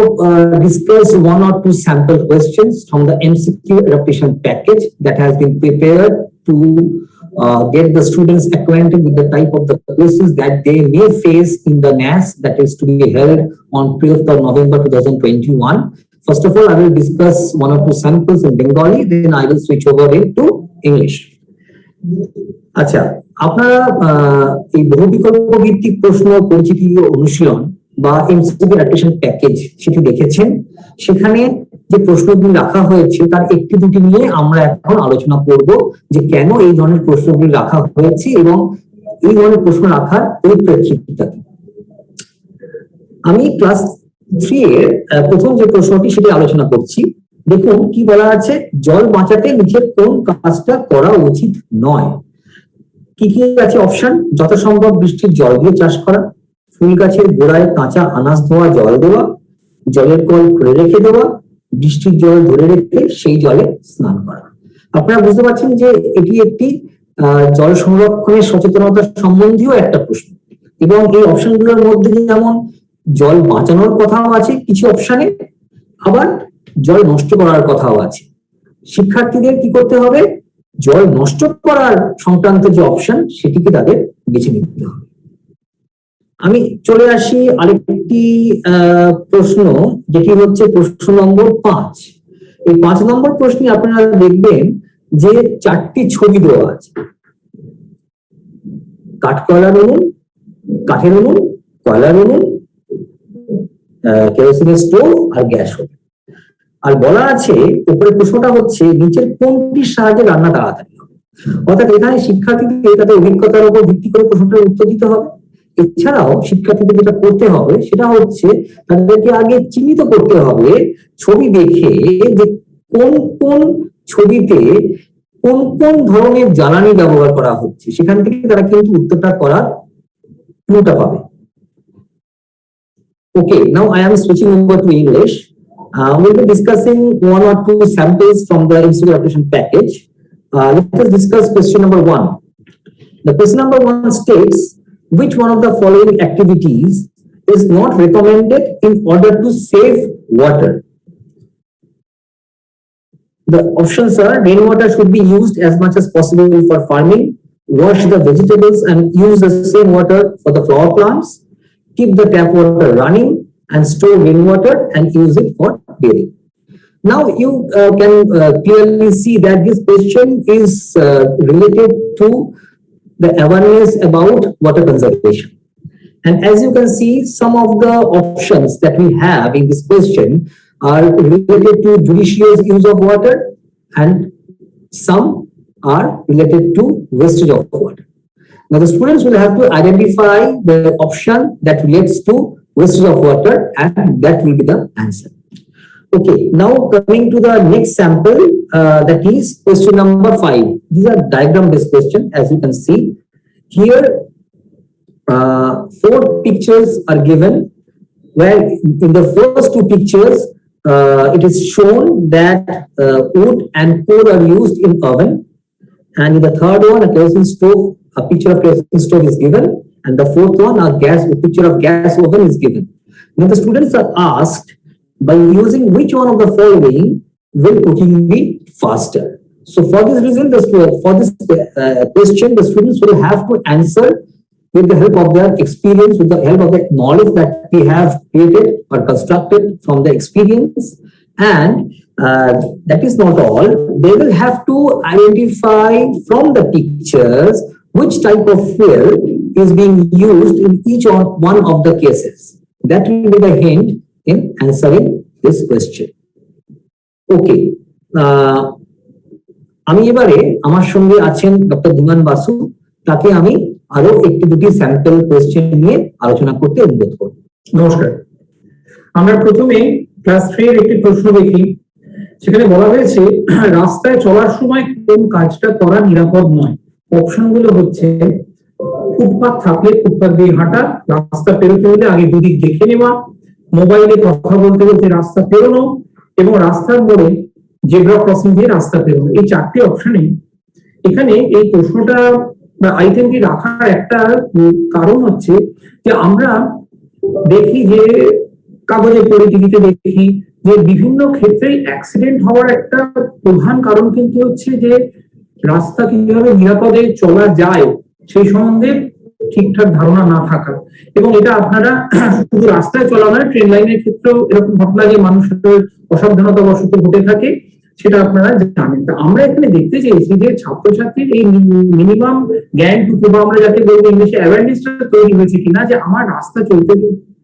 discuss one or two sample questions from the MCQ adaptation package that has been prepared to get the students acquainted with the type of the questions that they may face in the NAS that is to be held on 12th of November 2021. First of all, I will discuss one or two samples in Bengali, then I will switch over into English. আচ্ছা, আপনারা এই বহুবিকল্প ভিত্তিক প্রশ্ন পরিচিতি অনুশীলন বা এমসিকিউ অ্যাডাপটেশন প্যাকেজ সেটি দেখেছেন। সেখানে যে প্রশ্নগুলি রাখা হয়েছে তার একটি দুটি নিয়ে আমরা এখন আলোচনা করব যে কেন এই ধরনের প্রশ্নগুলি রাখা হয়েছে এবং এই ধরনের প্রশ্ন রাখার পরিপ্রেক্ষিতটা কি। আমি ক্লাস 3 এর প্রথম যে প্রশ্নটি সেটি আলোচনা করছি। দেখুন কি বলা আছে, জল বাঁচাতে নিচের কোন কাজটা করা উচিত নয়। কি কি আছে অপশন? যথাসম্ভব বৃষ্টির জল দিয়ে চাষ করা, ফুল গাছের গোড়ায় কাঁচা আনাজ ধোয়া জল দেওয়া, জলের কল খুলে রেখে দেওয়া, বৃষ্টির জল ধরে রেখে সেই জলে স্নান করা। আপনারা বুঝতে পারছেন যে এটি একটি জল সংরক্ষণের সচেতনতা সম্বন্ধীয় একটা প্রশ্ন, এবং এই অপশনগুলোর মধ্যে যেমন জল বাঁচানোর কথাও আছে কিছু অপশনে, আবার জল নষ্ট করার কথাও আছে। শিক্ষার্থীদের কি করতে হবে? জল নষ্ট করার সংক্রান্ত যে অপশন সেটিকে তাদের বেছে নিতে হবে। আমি চলে আসি আরেকটি প্রশ্ন, যেটি হচ্ছে প্রশ্ন নম্বর 5। এই 5 নম্বর প্রশ্নে আপনারা দেখবেন যে 4টি ছবি দেওয়া আছে: কাঠকয়লার উনুন, কাঠের উনুন, কয়লার উনুন, কেরোসিনের স্টোভ আর গ্যাস ওভেন। আর বলা আছে উপরে প্রশ্নটা হচ্ছে নিচের কোনটির সাহায্যে রান্না তাড়াতাড়ি হবে। অর্থাৎ এখানে শিক্ষার্থীদের তাদের অভিজ্ঞতার উপর ভিত্তি করে প্রশ্নটার উত্তর দিতে হবে। এছাড়াও শিক্ষার্থীদের যেটা করতে হবে সেটা হচ্ছে তাদেরকে আগে চিহ্নিত করতে হবে ছবি দেখে যে কোন কোন ছবিতে কোন কোন ধরনের জ্বালানি ব্যবহার করা হচ্ছে, সেখান থেকে তারা কিন্তু উত্তরটা করার ক্লুটা পাবে। Okay, now I am switching over to English. We'll be discussing one or two samples from the MCQ application package. Let us discuss question number 1. The question number 1 states, which one of the following activities is not recommended in order to save water? The options are: rainwater should be used as much as possible for farming, wash the vegetables and use the same water for the flower plants, keep the tap water running and store rainwater and use it for bathing. Now you can clearly see that this question is related to the awareness about water conservation. And as you can see, some of the options that we have in this question are related to judicious use of water and some are related to wastage of water. Now the students will have to identify the option that relates to wastage of water and that will be the answer. Okay, now coming to the next sample, that is question number 5. These are diagram based question. As you can see here, 4 pictures are given, where in the first 2 pictures it is shown that wood and coal are used in oven, and in the third one a kerosene stove, a picture of kerosene stove is given, and the fourth one a picture of gas oven is given. Now the students are asked, by using which one of the following will cooking be faster? So for this reason, question, the students will have to answer with the help of their experience, with the help of the knowledge that we have created or constructed from the experience. And that is not all. They will have to identify from the pictures which type of fuel is being used in each one of the cases. That will be the hint in answering this question. Okay. আমি এবারে আমার সঙ্গে আছেন ডক্টর ধীমান বাসু, তাকে আমি আরো একটি দুটি স্যাম্পল কোয়েশ্চেন নিয়ে আলোচনা করতে অনুরোধ করব। নমস্কার। আমরা প্রথমে ক্লাস 3 এর একটি প্রশ্ন দেখি। সেখানে বলা হয়েছে রাস্তায় চলার সময় কোন কাজটা করা নিরাপদ নয়। অপশনগুলো হচ্ছে ফুটপাত থাকলে ফুটপাত দিয়ে হাঁটা, রাস্তা পেরোতে হলে আগে দুদিক দেখে নেওয়া, মোবাইলে কথা বলতে বলতে রাস্তা পেরোনো এবং রাস্তার মোড়ে জেব্রা ক্রসিং দিয়ে রাস্তা পেরোনো। এই 4টি অপশনে এখানে এই প্রশ্নটা বা আইটেমটি রাখার একটা কারণ হচ্ছে যে আমরা দেখি যে কাগজে পড়ে, টিভিতে দেখি যে বিভিন্ন ক্ষেত্রে অ্যাক্সিডেন্ট হওয়ার একটা প্রধান কারণ কিন্তু হচ্ছে যে রাস্তা কিভাবে নিরাপদে চলা যায় সেই সম্বন্ধে ঠিকঠাক ধারণা না থাকা। এবং এটা আপনারা শুধু রাস্তায় চলা নয়, ট্রেন লাইনের ক্ষেত্রেও এরকম ঘটনা যে মানুষের অসাবধানতা বশত ঘটে থাকে সেটা আপনারা জানেন। তা আমরা এখানে দেখতে চেয়েছি যে ছাত্রছাত্রীর এই মিনিমাম জ্ঞানটুকু বা আমরা যাকে বলবো ইংলিশে অ্যাওয়ারনেসটা তৈরি হয়েছে কিনা যে আমার রাস্তা চলতে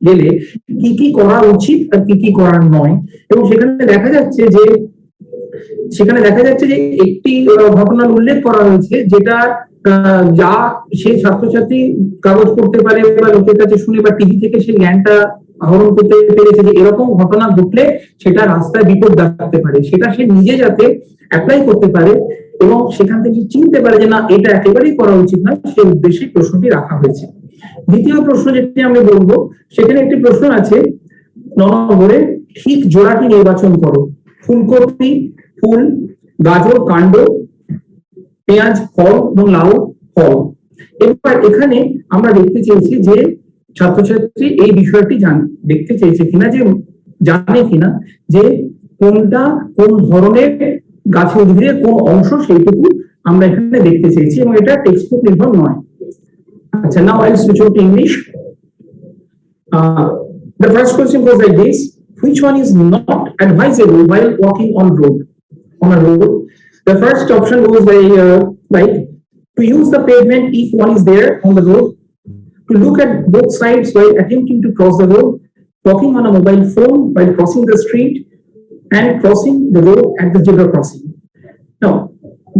গেলে কি কি করা উচিত আর কি কি করার নয়। এবং সেখানে দেখা যাচ্ছে যে একটি ঘটনার উল্লেখ করা হয়েছে যেটা যা সেই ছাত্রছাত্রী কাগজ পড়তে পারে বা লোকের কাছে শুনে বা টিভি থেকে সেই জ্ঞানটা আহরণ করতে পেরেছে যে এরকম ঘটনা ঘটলে সেটা রাস্তায় বিপদ ডাকতে পারে, সেটা সে নিজে যাতে অ্যাপ্লাই করতে পারে এবং সেখান থেকে চিনতে পারে যে না এটা একেবারেই করা উচিত নয়, সেই উদ্দেশ্যে প্রশ্নটি রাখা হয়েছে। দ্বিতীয় প্রশ্ন যেটি আমি বলবো, সেখানে একটি প্রশ্ন আছে 9 নম্বরে, ঠিক জোড়াটি নির্বাচন করো। ফুলকপি ফুল, গাজর কাণ্ড, পেঁয়াজ ফল এবং লাউ ফল। এবার এখানে আমরা দেখতে চেয়েছি যে ছাত্রছাত্রী এই বিষয়টি দেখতে চেয়েছে কিনা, যে জানে কিনা যে কোনটা কোন ধরনের গাছের উদ্ভিদের কোন অংশ, সেইটুকু আমরা এখানে দেখতে চেয়েছি এবং এটা টেক্সট বুক নির্ভর নয়। আচ্ছা, now I will switch over to English. The first question goes like this: which one is not advisable while walking on a road? The first option goes like to use the pavement if one is there on the road, to look at both sides while attempting to cross the road, talking on a mobile phone while crossing the street, and crossing the road at the zebra crossing. Now,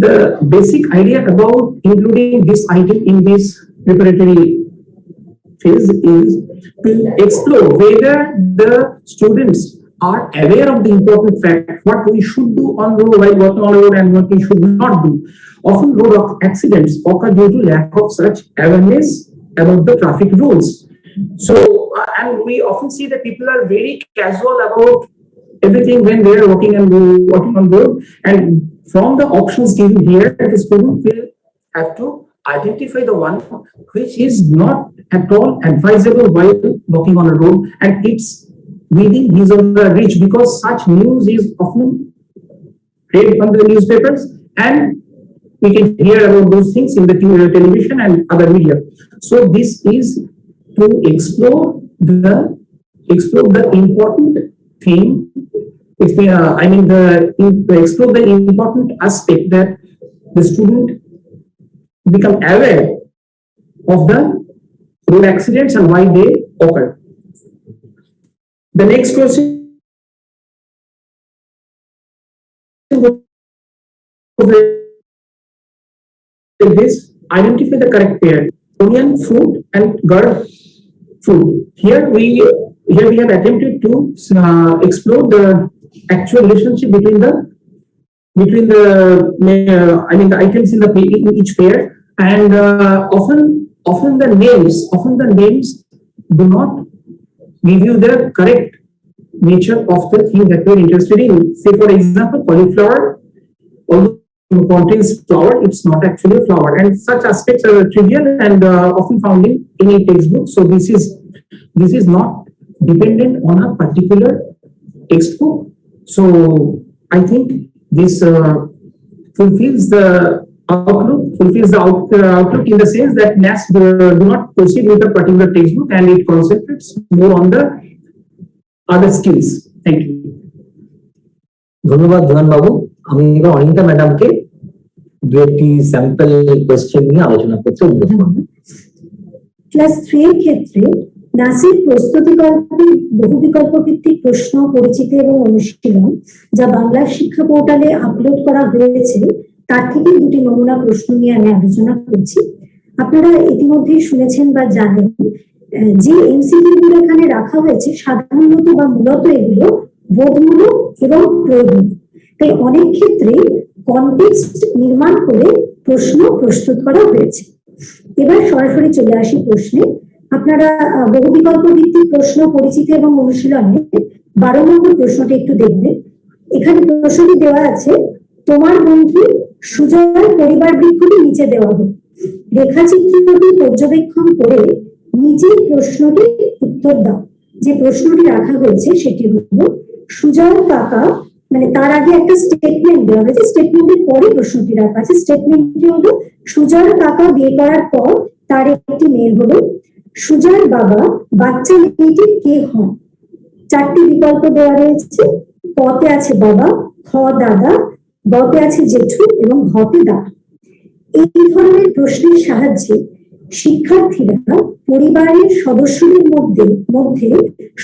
the basic idea about including this item in this preparatory phase is to explore whether the students are aware of the important fact, what we should do on road while walking on the road and what we should not do. Often road accidents occur due to lack of such awareness about the traffic rules. So, and we often see that people are very casual about everything when they are walking on road. And from the options given here, the student will have to identify the one which is not at all advisable while walking on a road, and it's within his or her reach, because such news is often read on the newspapers and we can hear about those things in the television and other media. So this is to explore the important thing. To explore the important aspect that the student become aware of the road accidents and why they occur. The next question is identify the correct pair: onion fruit and gourd fruit. Here we have attempted to explore the actual relationship between the items in each pair, and often the names do not give you the correct nature of the thing that we're interested in. Say for example, cauliflower, although it contains flower, it's not actually a flower, and such aspects are trivial and often found in any textbook. So this is not dependent on a particular textbook. So I think this fulfills the outlook in the sense that NAS do not proceed with a particular textbook and it concentrates more on the other skills. Thank you. ধন্যবাদ ধন বাবু। আমি এবার অনিতা ম্যাডামকে দু একটি স্যাম্পল কোয়েশ্চেন নিয়ে আলোচনা করতে অনুরোধ করব। ক্লাস 3 এর ক্ষেত্রে নাসির প্রস্তুতিকল্পে বহুবিকল্প ভিত্তিক প্রশ্ন পরিচিতি এবং অনুশীলন যা বাংলা শিক্ষা পোর্টালে আপলোড করা হয়েছে তার থেকে দুটি নমুনা প্রশ্ন নিয়ে আমি আলোচনা করছি। আপনারা ইতিমধ্যেই শুনেছেন বা জানেন যে এমসিকিউ গুলো এখানে রাখা হয়েছে সাধারণত বা মূলত এগুলো বোধমূলক এবং প্রয়োগমূলক, তাই অনেক ক্ষেত্রে কনটেক্সট নির্মাণ করে প্রশ্ন প্রস্তুত করা হয়েছে। এবার সরাসরি চলে আসি প্রশ্নে। আপনারা বহুবিকল্প ভিত্তিক প্রশ্ন পরিচিতি এবং অনুশীলনে 12 নম্বর প্রশ্নটি একটু দেখবেন। এখানে প্রশ্নটি দেওয়া আছে, তোমার বন্ধু সুজয়ের পরিবার বৃক্ষটি নিচে দেওয়া হলো। রেখাচিত্রটি পর্যবেক্ষণ করে নিজের প্রশ্নটি উত্তর দাও। যে প্রশ্নটি রাখা হয়েছে সেটি হলো সুজয় কাকা, মানে তার আগে একটা স্টেটমেন্ট দেওয়া হয়েছে, স্টেটমেন্টের পরে প্রশ্নটি রাখা আছে। স্টেটমেন্টটি হলো সুজয় কাকা বিয়ে করার পর তার একটি মেয়ে হলো। সুজয়ের বাবা বাচ্চা মেয়েটির কে হন? 4টি বিকল্প দেওয়া রয়েছে। পতে আছে বাবা, খ দাদা, গতে আছে জেঠু এবং ঘতে দাদা। এই ধরনের প্রশ্নের সাহায্যে শিক্ষার্থীরা পরিবারের সদস্যদের মধ্যে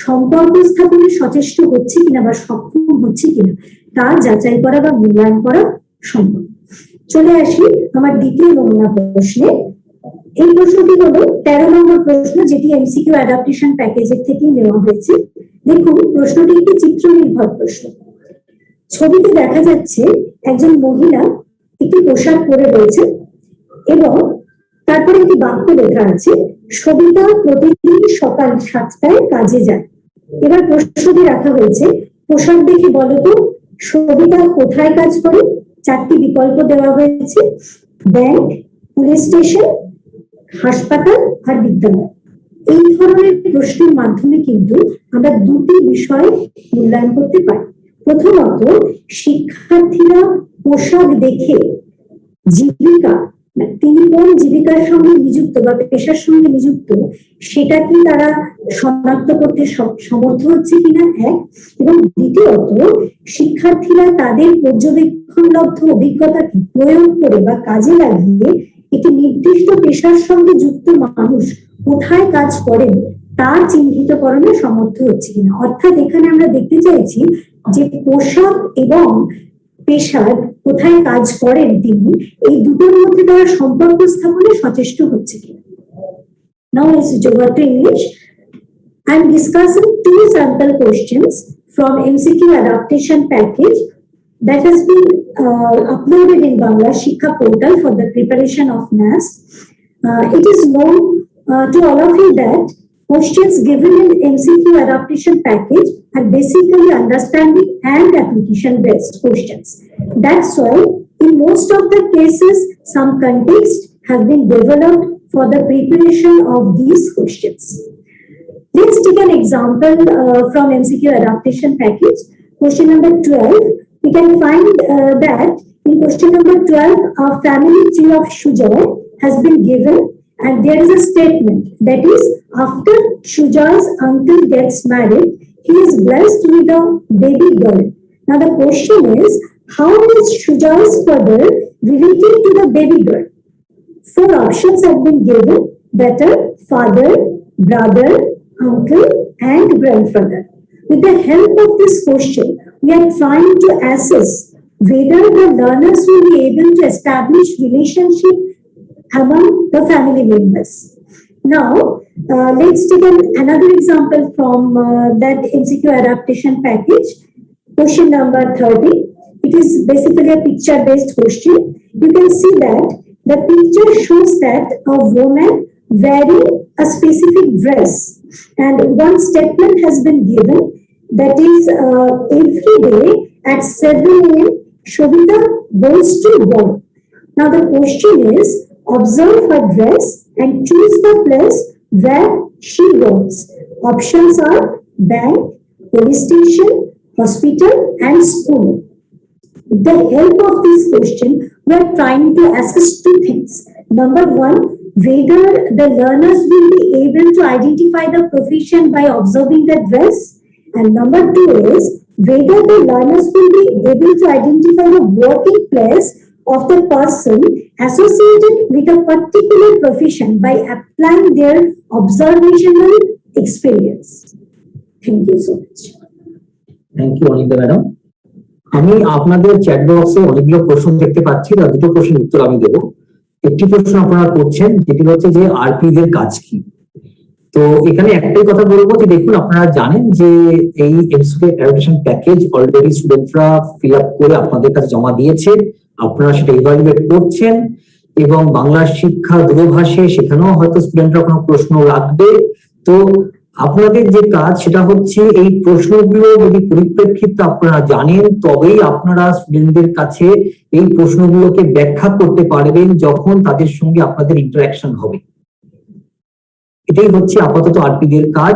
সম্পর্ক স্থাপনে সচেষ্ট হচ্ছে কিনা বা সক্ষম হচ্ছে কিনা তা যাচাই করা বা মূল্যায়ন করা সম্ভব। চলে আসি আমার দ্বিতীয় নমুনা প্রশ্নে। এই প্রশ্নটি হলো 13 নম্বর প্রশ্ন, যেটি এমসিকিউ অ্যাডাপ্টেশন প্যাকেজের থেকে নেওয়া হয়েছে। দেখুন প্রশ্নটি একটি চিত্র নির্ভর প্রশ্ন। ছবিতে দেখা যাচ্ছে একজন মহিলা একটি পোশাক পরে রয়েছে এবং তারপরে একটি বাক্য লেখা আছে, সবিতা প্রতিদিন সকাল 7টায় কাজে যায়। এবার প্রশ্নটি রাখা হয়েছে, পোশাক দেখে বলতো সবিতা কোথায় কাজ করে? 4টি বিকল্প দেওয়া হয়েছে, ব্যাংক, পুলিশ স্টেশন, হাসপাতাল আর বিদ্যালয়। এই ধরনের প্রশ্নের মাধ্যমে কিন্তু আমরা দুটি বিষয় মূল্যায়ন করতে পারি। প্রথমত, শিক্ষার্থীরা পোশাক দেখে জীবিকা, তিনি কোন জীবিকার সঙ্গে নিযুক্ত বা পেশার সঙ্গে নিযুক্ত সেটা কি তারা শনাক্ত করতে সমর্থ হচ্ছে কিনা, এক। এবং দ্বিতীয়ত, শিক্ষার্থীরা তাদের পর্যবেক্ষণলব্ধ অভিজ্ঞতাকে প্রয়োগ করে বা কাজে লাগিয়ে একটি নির্দিষ্ট পেশার সঙ্গে যুক্ত মানুষ কোথায় কাজ করেন তা চিহ্নিতকরণে সমর্থ হচ্ছে কিনা। অর্থাৎ এখানে আমরা দেখতে চাইছি যে পোশাক এবং পেশার কোথায় কাজ করেন তিনি, এই দুটোর মধ্যে তারা সম্পর্ক স্থাপনে সচেষ্ট হচ্ছে কিনা। Now let's go to English. I'm discussing two sample questions from MCQ adaptation package that has been uploaded in Bangla Shikha portal for the preparation of NAS. It is known to all of you that questions given in MCQ adaptation package are basically understanding and application based questions. That's why in most of the cases some context have been developed for the preparation of these questions. Let's take an example from MCQ adaptation package. Question number 12. We can find that in question number 12, a family tree of Shujar has been given, and there is a statement that is, after Shujar's uncle gets married, he is blessed with a baby girl. Now the question is, how is Shujar's father related to the baby girl? 4 options have been given, that are father, brother, uncle, and grandfather. With the help of this question, we are trying to assess whether the learners will be able to establish relationship among the family members. Now, let's take another example from that MCQ adaptation package. Question number 30. It is basically a picture-based question. You can see that the picture shows that a woman wearing a specific dress, and one statement has been given, that is, every day at 7 a.m. Shobita goes to work. Now the question is, observe her dress and choose the place where she works. Options are bank, police station, hospital, and school. With the help of this question, we are trying to assess 2 things. Number 1, whether the learners will be able to identify the profession by observing the dress. And number 2 is whether the learners will be able to identify the working place of the person associated with a particular profession by applying their observational experience. Thank you so much. Thank you Anita madam. আমি আপনাদের চ্যাট বক্সে অনেকগুলো প্রশ্ন দেখতে পাচ্ছি, তার 2টো প্রশ্নের উত্তর আমি দেবো। একটি প্রশ্ন আপনারা করছেন, যেটি হচ্ছে যে আরপি দের কাজ কি। তো এখানে একটাই কথা বলবো যে দেখুন, আপনারা জানেন যে এই এমসিকিউ অ্যাডাপটেশন প্যাকেজ অলরেডি স্টুডেন্টরা ফিল আপ করে আপনাদের কাছে জমা দিয়েছে, আপনারা সেটা ইভালুয়েট করছেন, এবং বাংলা শিক্ষা দূরভাষে সেখানেও হয়তো স্টুডেন্টরা কোনো প্রশ্ন রাখবে। তো আপনাদের যে কাজ সেটা হচ্ছে এই প্রশ্নগুলো যদি পরিপ্রেক্ষিত আপনারা জানেন, তবেই আপনারা স্টুডেন্টদের কাছে এই প্রশ্নগুলোকে ব্যাখ্যা করতে পারবেন যখন তাদের সঙ্গে আপনাদের ইন্টারাকশন হবে। এটাই হচ্ছে আপাতত আরপি দের কাজ,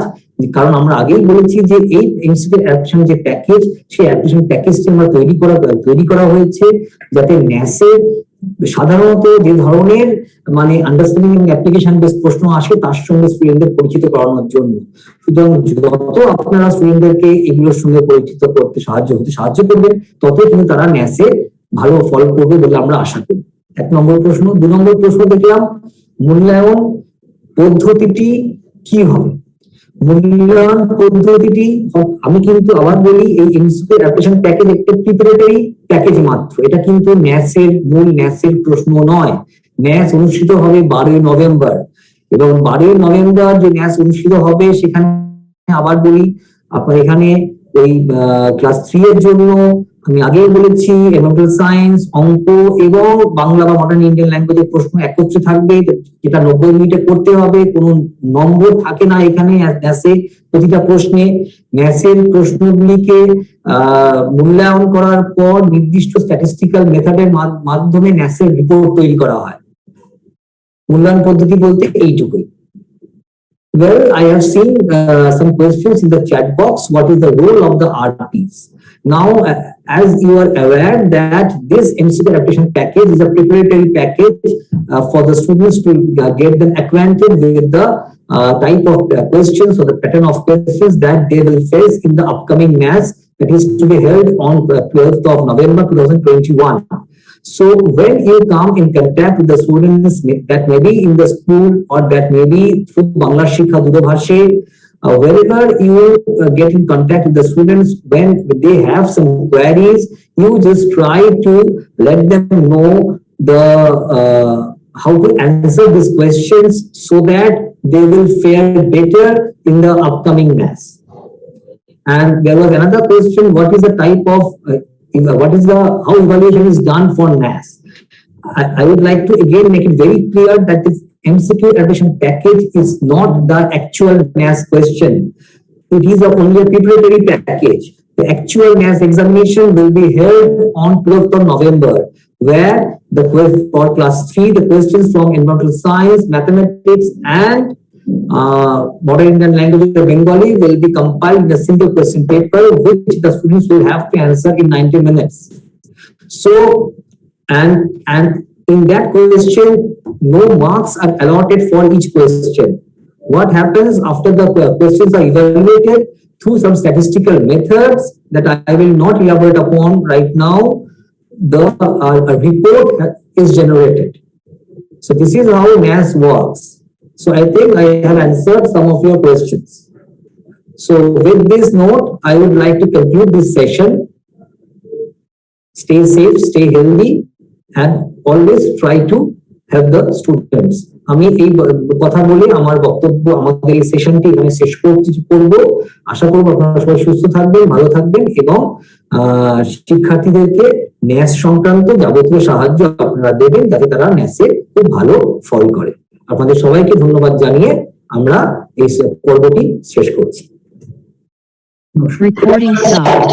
কারণ আমরা আগেই বলেছি যে এই এমসিকিউ অ্যাডাপটেশন যে প্যাকেজ, সেই অ্যাডাপটেশন প্যাকেজটি আমরা তৈরি করা হয়েছে যাতে ন্যাসের সাধারণত যে ধরনের মানে আন্ডারস্ট্যান্ডিং এবং অ্যাপ্লিকেশন বেস প্রশ্ন আসে তার সঙ্গে স্টুডেন্টদের পরিচিত করানোর জন্য। সুতরাং যত আপনারা স্টুডেন্টদেরকে এগুলোর সঙ্গে পরিচিত করতে সাহায্য করবেন, ততই কিন্তু তারা ন্যাসে ভালো ফল করবে বলে আমরা আশা করি। 1 নম্বর প্রশ্ন। 2 নম্বর প্রশ্ন দেখলাম, মূল্যায়ন পদ্ধতিটি কি হবে? মূল্যায়ন পদ্ধতিটি আমি কিন্তু আবার বলি, এই এমসিকিউ অ্যাডাপটেশন প্যাকেজ একটা প্রিপারেটরি প্যাকেজ মাত্র, এটা কিন্তু মূল ন্যাসের প্রশ্ন নয়। ন্যাস অনুষ্ঠিত হবে 12ই নভেম্বর, এবং 12ই নভেম্বর যে ন্যাস অনুষ্ঠিত হবে সেখানে আবার বলি, আপনার এখানে ওই ক্লাস 3 এর জন্য আমি আগেই বলেছি এনভায়রনমেন্টাল সায়েন্স, অঙ্ক এবং বাংলা বা মডার্ন ইন্ডিয়ান ল্যাঙ্গুয়েজের প্রশ্ন একত্রে থাকবে, যেটা 90 মিনিটে করতে হবে। কোনো নম্বর থাকে না এখানে ন্যাসে প্রতিটা প্রশ্নে। ন্যাসের প্রশ্নগুলিকে মূল্যায়ন করার পর নির্দিষ্ট স্ট্যাটিস্টিক্যাল মেথডের মাধ্যমে ন্যাসের রিপোর্ট তৈরি করা হয়। মূল্যায়ন পদ্ধতি বলতে এইটুকুই। Well, I have seen some questions in the chat box. What is the role of the RPs? Now, as you are aware that this MCQ adaptation package is a preparatory package for the students to get them acquainted with the type of questions or the pattern of questions that they will face in the upcoming NAS that is to be held on 12th of November 2021. So when you come in contact with the students that may be in the school or that may be through Bangla Shikha Dudabhashe, wherever you get in contact with the students, when they have some queries, you just try to let them know how to answer these questions so that they will fare better in the upcoming NAS. And there was another question: what is the type of how evaluation is done for NAS? I would like to again make it very clear that this MCQ adaptation package is not the actual NAS question. It is only a preparatory package. The actual NAS examination will be held on 12th of November, where for class 3, the questions from environmental science, mathematics, and modern Indian language of Bengali will be compiled in a single question paper, which the students will have to answer in 90 minutes. So, and in that question, no marks are allotted for each question. What happens after the questions are evaluated through some statistical methods that I will not elaborate upon right now, the report is generated. So this is how NAS works. So I think I have answered some of your questions. So with this note, I would like to conclude this session. Stay safe, stay healthy, and always try to help the students. আমি এই কথা বলে আমার বক্তব্য, আমাদের এই সেশনটি এখানে শেষ করব। আশা করব আপনারা সবাই সুস্থ থাকবেন, ভালো থাকবেন এবং শিক্ষার্থীদেরকে ন্যাস সংক্রান্ত যাবতীয় সাহায্য আপনারা দেবেন যাতে তারা ন্যাসে খুব ভালো ফল করে। আপনাদের সবাইকে ধন্যবাদ জানিয়ে আমরা এই পর্বটি শেষ করছি। Recording stopped.